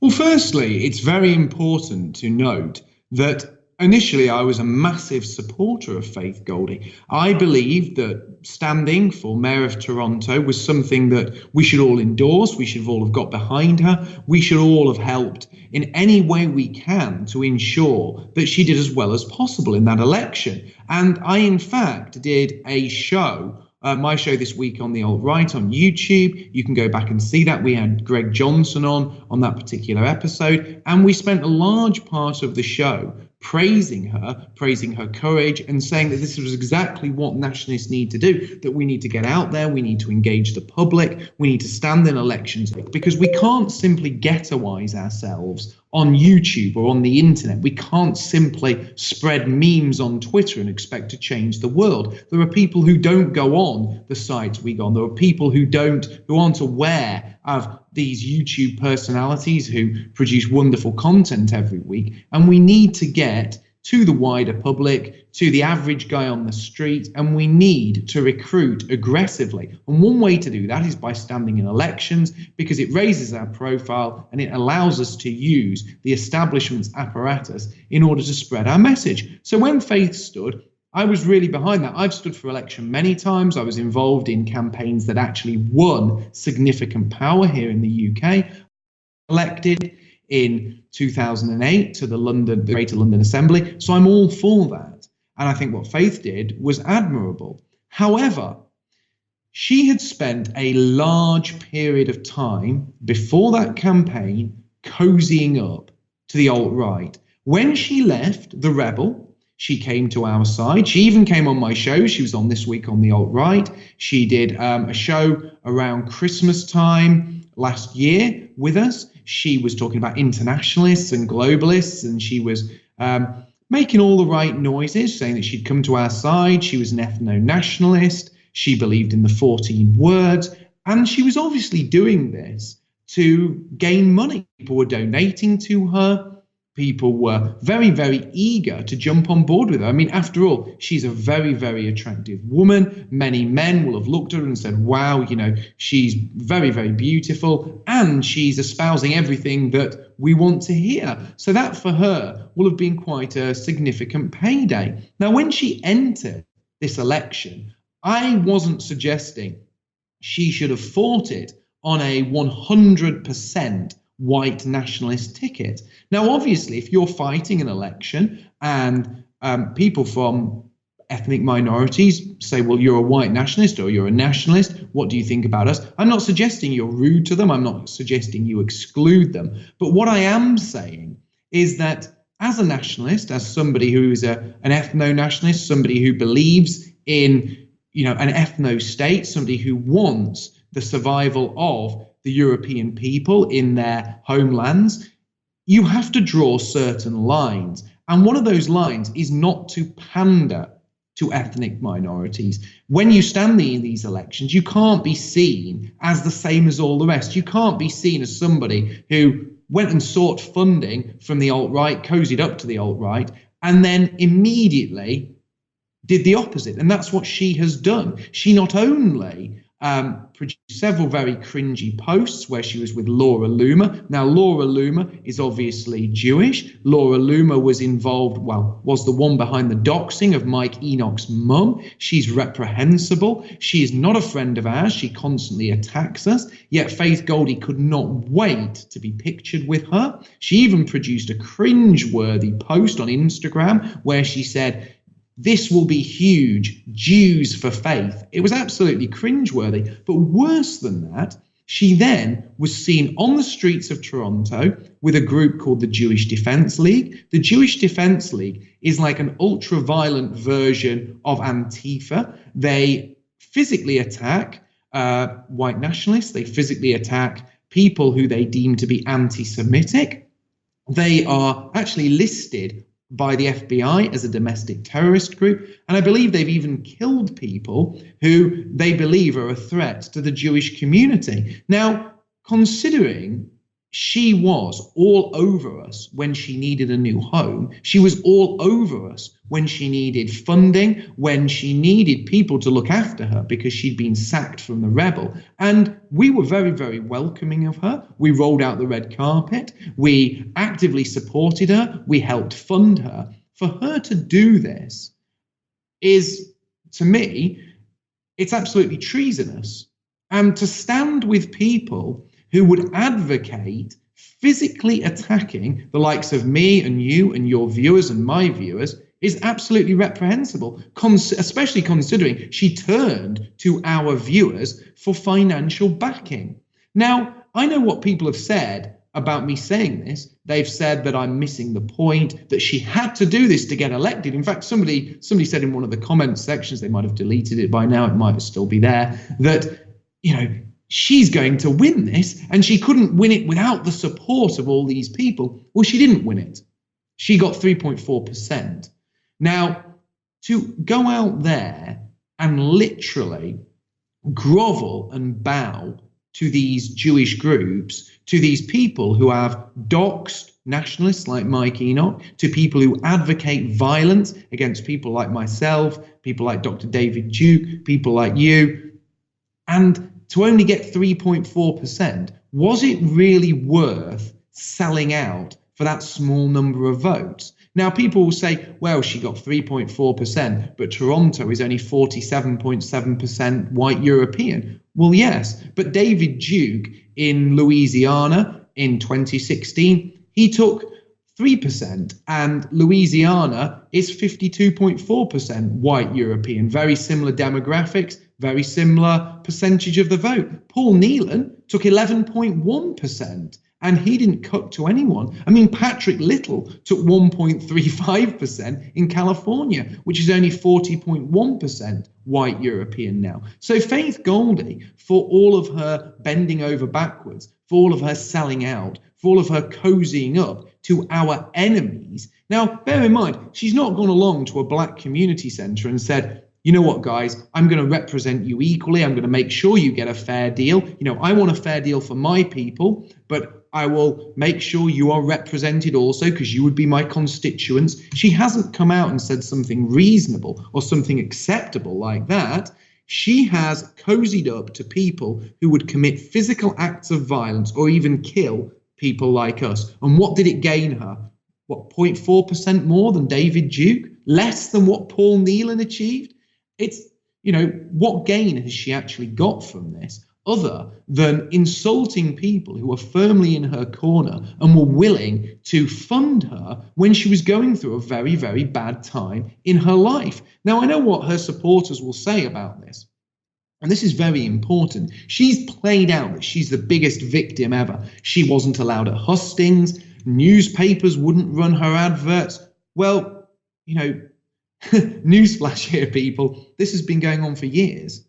Well, firstly, it's very important to note that initially, I was a massive supporter of Faith Goldie. I believed that standing for Mayor of Toronto was something that we should all endorse. We should all have got behind her. We should all have helped in any way we can to ensure that she did as well as possible in that election. And I, in fact, did a show. My show this week on the alt-right on YouTube. You can go back and see that. We had Greg Johnson on that particular episode, and we spent a large part of the show praising her courage, and saying that this was exactly what nationalists need to do, that we need to get out there, we need to engage the public, we need to stand in elections, because we can't simply ghettoize ourselves on YouTube or on the internet. We can't simply spread memes on Twitter and expect to change the world. There are people who don't go on the sites we go on. There are people who aren't aware of these YouTube personalities who produce wonderful content every week. And we need to get to the wider public, to the average guy on the street, and we need to recruit aggressively. And one way to do that is by standing in elections, because it raises our profile and it allows us to use the establishment's apparatus in order to spread our message. So when Faith stood, I was really behind that. I've stood for election many times. I was involved in campaigns that actually won significant power here in the UK. Elected in 2008 to the Greater London Assembly. So I'm all for that. And I think what Faith did was admirable. However, she had spent a large period of time before that campaign cozying up to the alt-right. When she left the Rebel, she came to our side. She even came on my show. She was on This Week on the Alt-Right. She did a show around Christmas time last year with us. She was talking about internationalists and globalists, and she was making all the right noises, saying that she'd come to our side. She was an ethno-nationalist. She believed in the 14 words, and she was obviously doing this to gain money. People were donating to her. People were very, very eager to jump on board with her. I mean, after all, she's a very, very attractive woman. Many men will have looked at her and said, wow, you know, she's very, very beautiful, and she's espousing everything that we want to hear. So that for her will have been quite a significant payday. Now, when she entered this election, I wasn't suggesting she should have fought it on a 100% white nationalist ticket. Now, obviously, if you're fighting an election and people from ethnic minorities say, well, you're a white nationalist or you're a nationalist, what do you think about us? I'm not suggesting you're rude to them. I'm not suggesting you exclude them. But what I am saying is that as a nationalist, as somebody who is an ethno-nationalist, somebody who believes in, you know, an ethno-state, somebody who wants the survival of the European people in their homelands, you have to draw certain lines. And one of those lines is not to pander to ethnic minorities. When you stand in these elections, you can't be seen as the same as all the rest. You can't be seen as somebody who went and sought funding from the alt-right, cozied up to the alt-right, and then immediately did the opposite. And that's what she has done. She not only produced several very cringy posts where she was with Laura Loomer. Now, Laura Loomer is obviously Jewish. Laura Loomer was involved, well, was the one behind the doxing of Mike Enoch's mum. She's reprehensible. She is not a friend of ours. She constantly attacks us. Yet Faith Goldie could not wait to be pictured with her. She even produced a cringe-worthy post on Instagram where she said, "This will be huge, Jews for faith." It was absolutely cringeworthy. But worse than that, she then was seen on the streets of Toronto with a group called the Jewish Defence League. The Jewish Defence League is like an ultra-violent version of Antifa. They physically attack white nationalists. They physically attack people who they deem to be anti-Semitic. They are actually listed by the FBI as a domestic terrorist group. And I believe they've even killed people who they believe are a threat to the Jewish community. Now, considering she was all over us when she needed a new home, she was all over us when she needed funding, when she needed people to look after her because she'd been sacked from the Rebel. And we were very, very welcoming of her. We rolled out the red carpet. We actively supported her. We helped fund her. For her to do this is, to me, it's absolutely treasonous. And to stand with people who would advocate physically attacking the likes of me and you and your viewers and my viewers is absolutely reprehensible, especially considering she turned to our viewers for financial backing. Now, I know what people have said about me saying this. They've said that I'm missing the point, that she had to do this to get elected. In fact, somebody said in one of the comment sections, they might have deleted it by now, it might still be there, that, you know, she's going to win this and she couldn't win it without the support of all these people. Well, she didn't win it. She got 3.4%. Now, to go out there and literally grovel and bow to these Jewish groups, to these people who have doxed nationalists like Mike Enoch, to people who advocate violence against people like myself, people like Dr. David Duke, people like you, and to only get 3.4%, was it really worth selling out for that small number of votes? Now, people will say, well, she got 3.4%, but Toronto is only 47.7% white European. Well, yes, but David Duke in Louisiana in 2016, he took 3%, and Louisiana is 52.4% white European. Very similar demographics, very similar percentage of the vote. Paul Nealon took 11.1%. And he didn't cut to anyone. I mean, Patrick Little took 1.35% in California, which is only 40.1% white European now. So Faith Goldie, for all of her bending over backwards, for all of her selling out, for all of her cozying up to our enemies. Now, bear in mind, she's not gone along to a black community centre and said, you know what, guys, I'm going to represent you equally. I'm going to make sure you get a fair deal. You know, I want a fair deal for my people, but I will make sure you are represented also because you would be my constituents. She hasn't come out and said something reasonable or something acceptable like that. She has cozied up to people who would commit physical acts of violence or even kill people like us. And what did it gain her? What, 0.4% more than David Duke? Less than what Paul Nealon achieved? It's, you know, what gain has she actually got from this? Other than insulting people who were firmly in her corner and were willing to fund her when she was going through a very, very bad time in her life. Now, I know what her supporters will say about this, and this is very important. She's played out that she's the biggest victim ever. She wasn't allowed at hustings. Newspapers wouldn't run her adverts. Well, you know, newsflash here, people, this has been going on for years.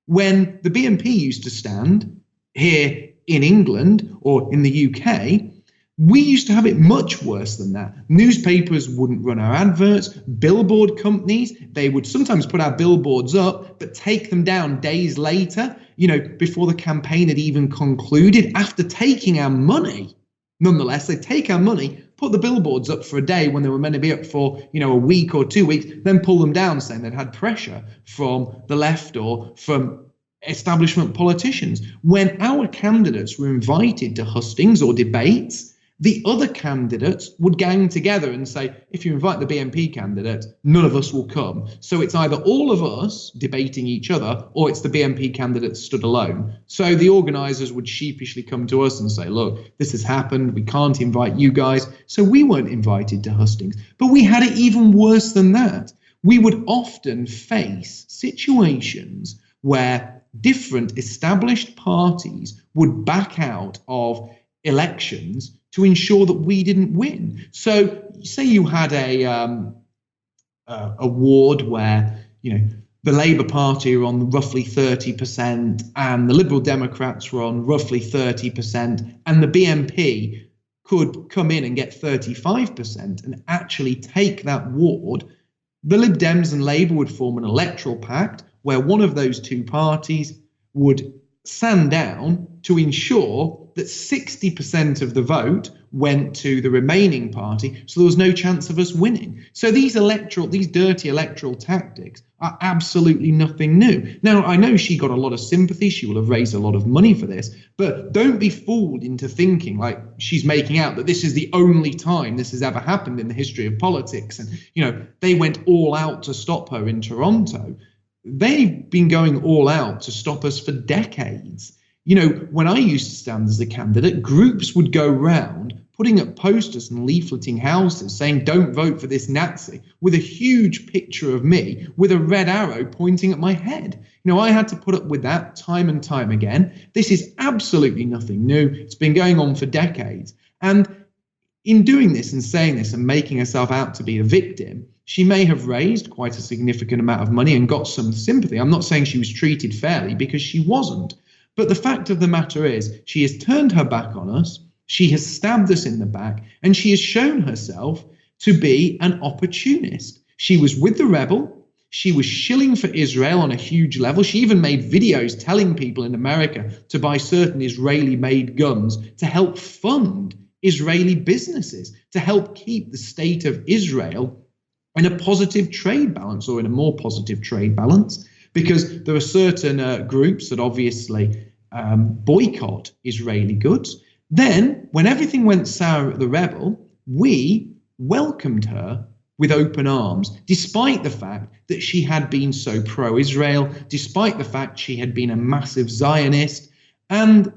When the BNP used to stand here in England or in the UK, we used to have it much worse than that. Newspapers wouldn't run our adverts. Billboard companies, they would sometimes put our billboards up, but take them down days later, you know, before the campaign had even concluded, after taking our money. Nonetheless, they take our money, put the billboards up for a day when they were meant to be up for, you know, a week or 2 weeks, then pull them down saying they'd had pressure from the left or from establishment politicians. When our candidates were invited to hustings or debates, the other candidates would gang together and say, if you invite the BNP candidate, none of us will come. So it's either all of us debating each other or it's the BNP candidate stood alone. So the organisers would sheepishly come to us and say, look, this has happened. We can't invite you guys. So we weren't invited to hustings. But we had it even worse than that. We would often face situations where different established parties would back out of elections to ensure that we didn't win. So say you had a ward where, you know, the Labour Party are on roughly 30% and the Liberal Democrats were on roughly 30%, and the BNP could come in and get 35% and actually take that ward. The Lib Dems and Labour would form an electoral pact where one of those two parties would stand down to ensure that 60% of the vote went to the remaining party, so there was no chance of us winning. So these dirty electoral tactics are absolutely nothing new. Now, I know she got a lot of sympathy. She will have raised a lot of money for this, but don't be fooled into thinking like she's making out that this is the only time this has ever happened in the history of politics. And, they went all out to stop her in Toronto. They've been going all out to stop us for decades. When I used to stand as a candidate, groups would go round putting up posters and leafleting houses saying, "Don't vote for this Nazi," with a huge picture of me with a red arrow pointing at my head. I had to put up with that time and time again. This is absolutely nothing new. It's been going on for decades. And in doing this and saying this and making herself out to be a victim, she may have raised quite a significant amount of money and got some sympathy. I'm not saying she was treated fairly, because she wasn't. But the fact of the matter is, she has turned her back on us, she has stabbed us in the back, and she has shown herself to be an opportunist. She was with the rebel, she was shilling for Israel on a huge level. She even made videos telling people in America to buy certain Israeli-made guns to help fund Israeli businesses, to help keep the state of Israel in a positive trade balance, or in a more positive trade balance, because there are certain groups that obviously boycott Israeli goods. Then, when everything went sour at the rebel, we welcomed her with open arms, despite the fact that she had been so pro-Israel, despite the fact she had been a massive Zionist. And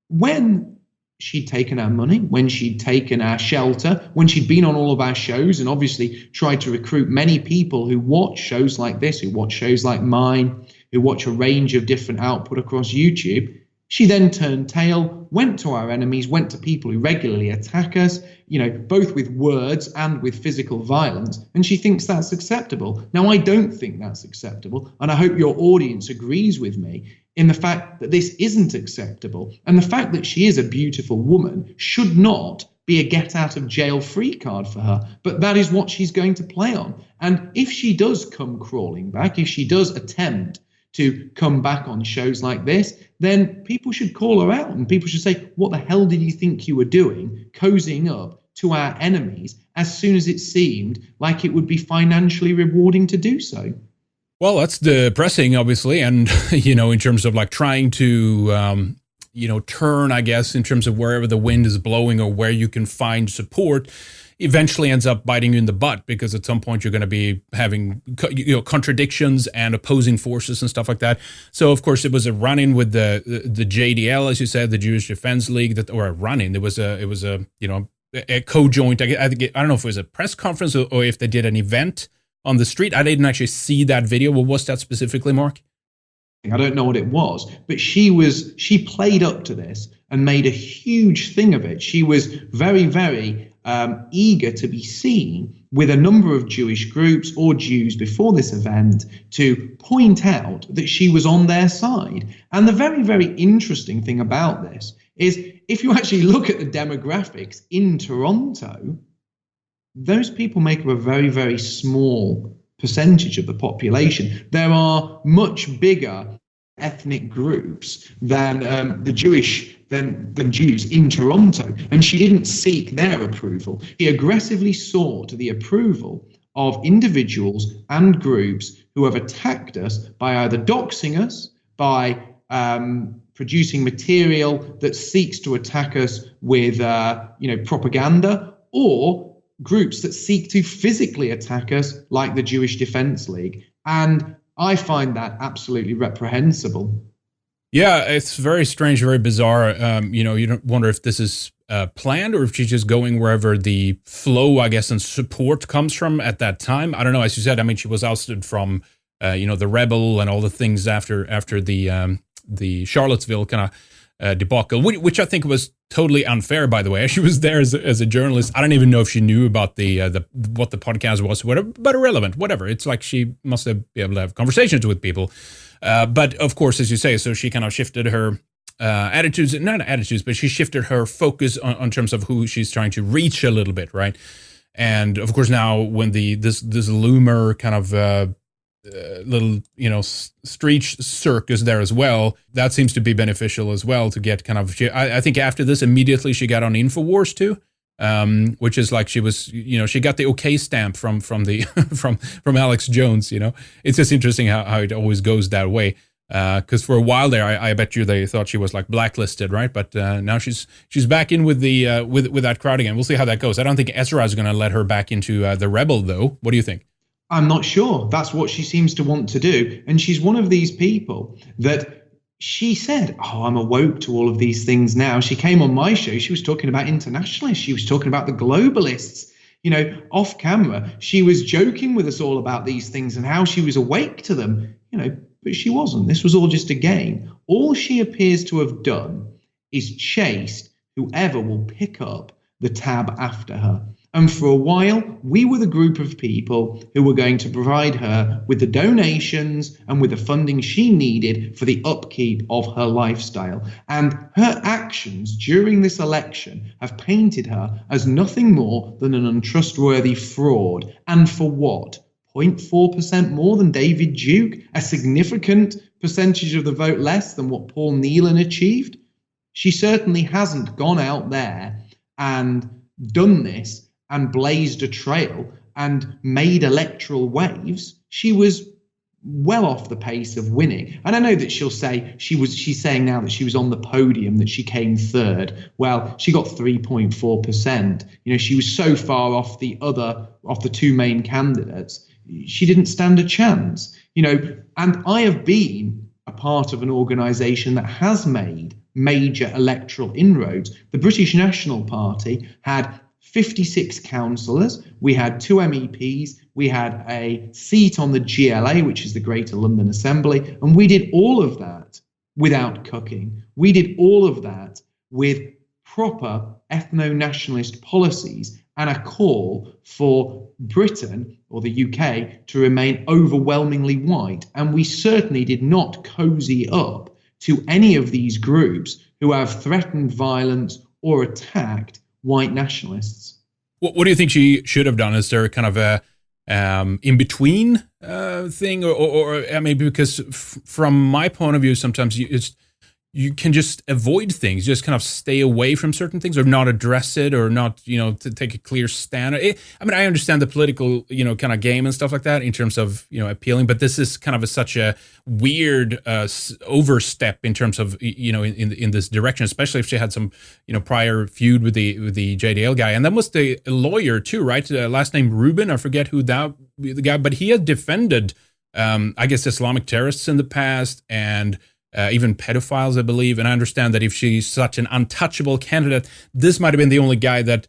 when she'd taken our money, when she'd taken our shelter, when she'd been on all of our shows and obviously tried to recruit many people who watch shows like this, who watch shows like mine, who watch a range of different output across YouTube, she then turned tail, went to our enemies, went to people who regularly attack us, both with words and with physical violence, and she thinks that's acceptable. Now, I don't think that's acceptable, and I hope your audience agrees with me in the fact that this isn't acceptable. And the fact that she is a beautiful woman should not be a get out of jail free card for her. But that is what she's going to play on. And if she does come crawling back, if she does attempt to come back on shows like this, then people should call her out and people should say, "What the hell did you think you were doing, cozying up to our enemies as soon as it seemed like it would be financially rewarding to do so?" Well, that's depressing, obviously. And, in terms of like trying to, turn, I guess, in terms of wherever the wind is blowing or where you can find support, eventually ends up biting you in the butt, because at some point you're going to be having contradictions and opposing forces and stuff like that. So, of course, it was a run-in with the JDL, as you said, the Jewish Defense League, or a run-in. It was a co-joint. I don't know if it was a press conference or if they did an event on the street. I didn't actually see that video. What was that specifically, Mark? I don't know what it was, but she played up to this and made a huge thing of it. She was very, very eager to be seen with a number of Jewish groups or Jews before this event to point out that she was on their side. And the very, very interesting thing about this is, if you actually look at the demographics in Toronto, those people make up a very, very small percentage of the population. There are much bigger ethnic groups than than Jews in Toronto, and she didn't seek their approval. She aggressively sought the approval of individuals and groups who have attacked us by either doxing us, by producing material that seeks to attack us with propaganda, or groups that seek to physically attack us, like the Jewish Defense League. And I find that absolutely reprehensible. Yeah, it's very strange, very bizarre. You don't wonder if this is planned or if she's just going wherever the flow, I guess, and support comes from at that time. I don't know. As you said, I mean, she was ousted from, the rebel and all the things after the Charlottesville kind of debacle, which I think was totally unfair, by the way. She was there as a journalist. I don't even know if she knew about the what the podcast was, whatever, but irrelevant, whatever. It's like she must have been able to have conversations with people. But of course, as you say, so she kind of shifted her but she shifted her focus on terms of who she's trying to reach a little bit, right? And of course, now when this loomer kind of little street circus there as well, that seems to be beneficial as well to get kind of. I think after this, immediately she got on InfoWars too. which is like she was, she got the okay stamp from the from Alex Jones. It's just interesting how it always goes that way. Because for a while there, I bet you they thought she was like blacklisted, right? But now she's back in with the with that crowd again. We'll see how that goes. I don't think Ezra is going to let her back into the Rebel, though. What do you think? I'm not sure. That's what she seems to want to do, and she's one of these people that. She said, I'm awoke to all of these things now. She came on my show. She was talking about internationalists. She was talking about the globalists. Off camera, she was joking with us all about these things and how she was awake to them, but she wasn't. This was all just a game. All she appears to have done is chased whoever will pick up the tab after her. And for a while, we were the group of people who were going to provide her with the donations and with the funding she needed for the upkeep of her lifestyle. And her actions during this election have painted her as nothing more than an untrustworthy fraud. And for what? 0.4% more than David Duke? A significant percentage of the vote less than what Paul Nealon achieved? She certainly hasn't gone out there and done this and blazed a trail and made electoral waves. She was well off the pace of winning. And I know that she'll say she's saying now that she was on the podium, that she came third. Well, she got 3.4%. She was so far off the two main candidates. She didn't stand a chance. And I have been a part of an organization that has made major electoral inroads. The British National Party had 56 councillors, we had 2 MEPs, we had a seat on the GLA, which is the Greater London Assembly, and we did all of that without cucking. We did all of that with proper ethno-nationalist policies and a call for Britain or the UK to remain overwhelmingly white. And we certainly did not cozy up to any of these groups who have threatened violence or attacked white nationalists. What do you think she should have done? Is there kind of a in-between thing? Or maybe because from my point of view, sometimes you can just avoid things, just kind of stay away from certain things or not address it or not, to take a clear stand. I understand the political, kind of game and stuff like that in terms of, appealing, but this is kind of such a weird overstep in terms of, in this direction, especially if she had some, prior feud with the JDL guy. And that was the lawyer too, right? Last name Rubin, I forget who the guy, but he had defended, I guess, Islamic terrorists in the past and even pedophiles, I believe. And I understand that if she's such an untouchable candidate, this might have been the only guy that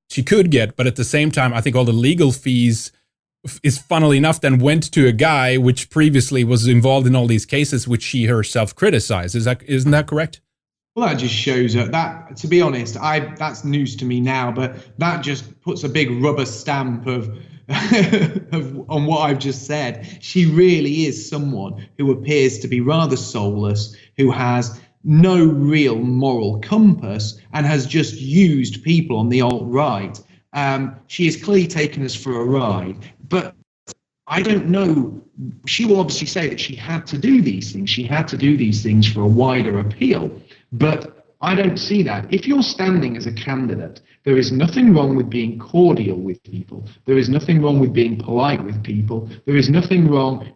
she could get. But at the same time, I think all the legal fees is, funnily enough, then went to a guy which previously was involved in all these cases, which she herself criticized. Isn't that correct? Well, that just shows that, to be honest, that's news to me now, but that just puts a big rubber stamp of on what I've just said. She really is someone who appears to be rather soulless, who has no real moral compass and has just used people on the alt-right. She has clearly taken us for a ride, but I don't know. She will obviously say that she had to do these things. She had to do these things for a wider appeal, but I don't see that. If you're standing as a candidate, there is nothing wrong with being cordial with people. There is nothing wrong with being polite with people. There is nothing wrong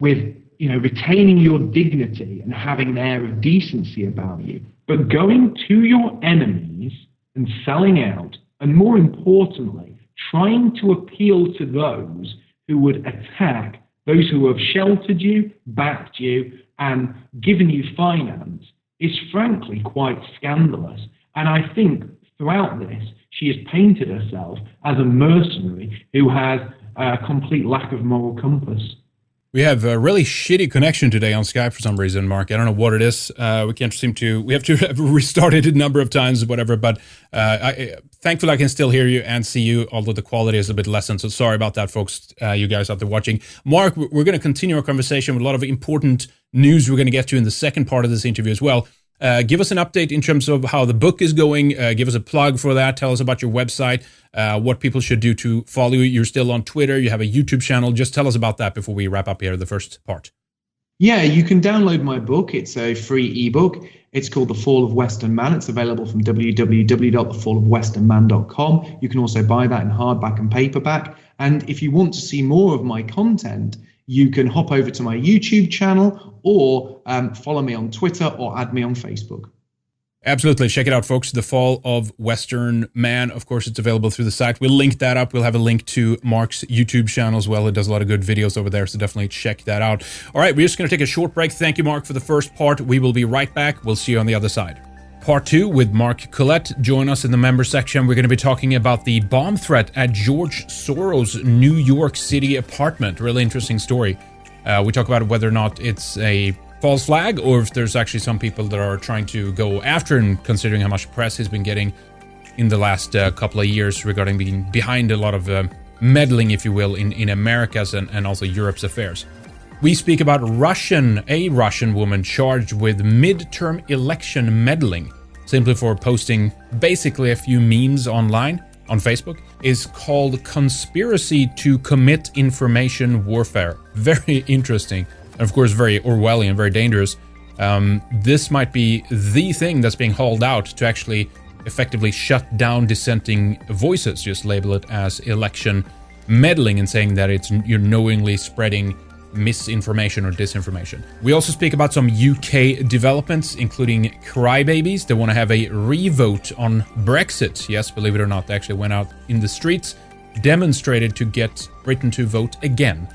with retaining your dignity and having an air of decency about you. But going to your enemies and selling out, and more importantly, trying to appeal to those who would attack those who have sheltered you, backed you, and given you finance is frankly quite scandalous. And I think throughout this, she has painted herself as a mercenary who has a complete lack of moral compass. We have a really shitty connection today on Skype for some reason, Mark. I don't know what it is. We have to restart it a number of times, whatever. But thankfully, I can still hear you and see you, although the quality is a bit lessened. So sorry about that, folks, you guys out there watching. Mark, we're going to continue our conversation with a lot of important news we're going to get to in the second part of this interview as well. Give us an update in terms of how the book is going. Give us a plug for that. Tell us about your website, what people should do to follow you. You're still on Twitter. You have a YouTube channel. Just tell us about that before we wrap up here the first part. Yeah, you can download my book. It's a free ebook. It's called The Fall of Western Man. It's available from www.thefallofwesternman.com. You can also buy that in hardback and paperback. And if you want to see more of my content, you can hop over to my YouTube channel or follow me on Twitter or add me on Facebook. Absolutely. Check it out, folks. The Fall of Western Man. Of course, it's available through the site. We'll link that up. We'll have a link to Mark's YouTube channel as well. It does a lot of good videos over there, so definitely check that out. All right, we're just going to take a short break. Thank you, Mark, for the first part. We will be right back. We'll see you on the other side. Part 2 with Mark Collett. Join us in the member section. We're going to be talking about the bomb threat at George Soros' New York City apartment. Really interesting story. We talk about whether or not it's a false flag, or if there's actually some people that are trying to go after him, considering how much press he's been getting in the last couple of years regarding being behind a lot of meddling, if you will, in America's and also Europe's affairs. We speak about a Russian woman charged with midterm election meddling, simply for posting basically a few memes online on Facebook, is called Conspiracy to Commit Information Warfare. Very interesting. And of course, very Orwellian, very dangerous. This might be the thing that's being hauled out to actually effectively shut down dissenting voices. Just label it as election meddling and saying that you're knowingly spreading misinformation or disinformation. We also speak about some UK developments, including crybabies. They want to have a re-vote on Brexit. Yes, believe it or not, they actually went out in the streets, demonstrated to get Britain to vote again,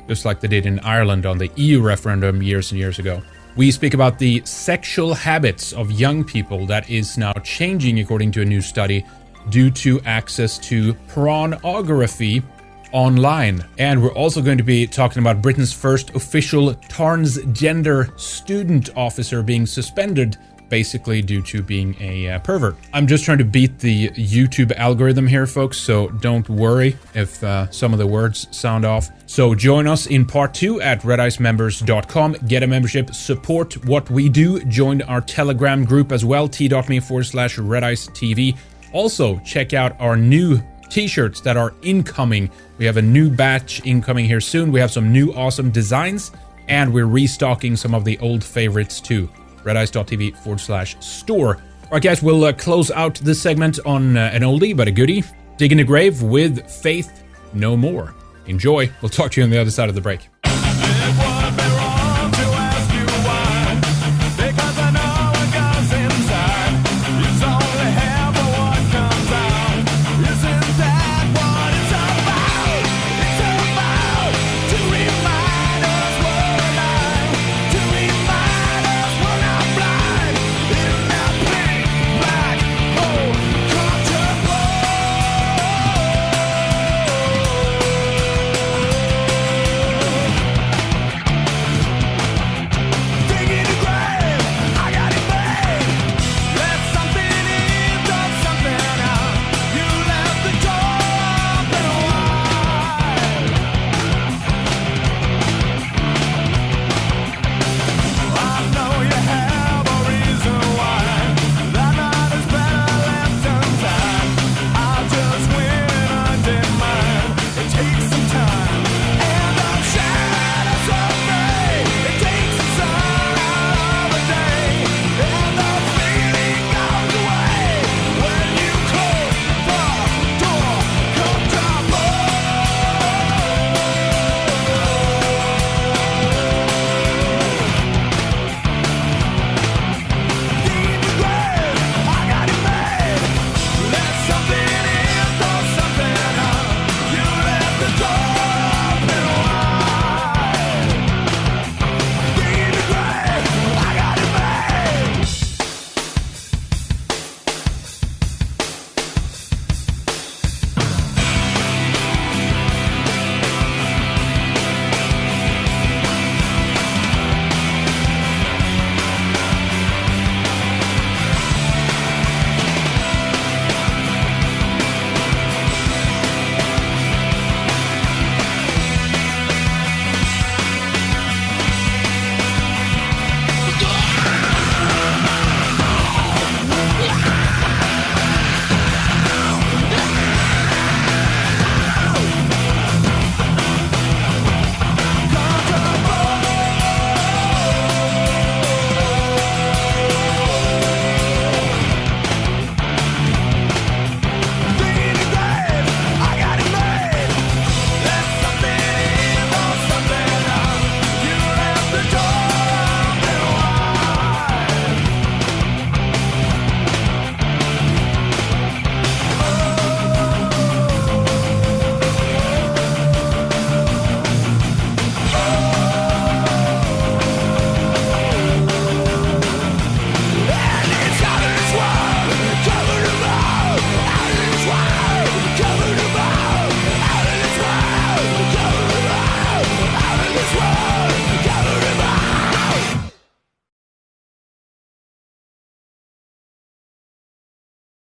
just like they did in Ireland on the EU referendum years and years ago. We speak about the sexual habits of young people that is now changing according to a new study due to access to pornography online. And we're also going to be talking about Britain's first official transgender student officer being suspended, basically due to being a pervert. I'm just trying to beat the YouTube algorithm here, folks, so don't worry if some of the words sound off. So join us in part 2 at redicemembers.com. Get a membership, support what we do, join our Telegram group as well, t.me/redicetv. Also, check out our new t-shirts that are incoming. We have a new batch incoming here soon. We have some new awesome designs, and we're restocking some of the old favorites too. redice.tv/store. All right, guys, we'll close out this segment on an oldie but a goodie. Dig in the Grave with Faith No More. Enjoy. We'll talk to you on the other side of the break.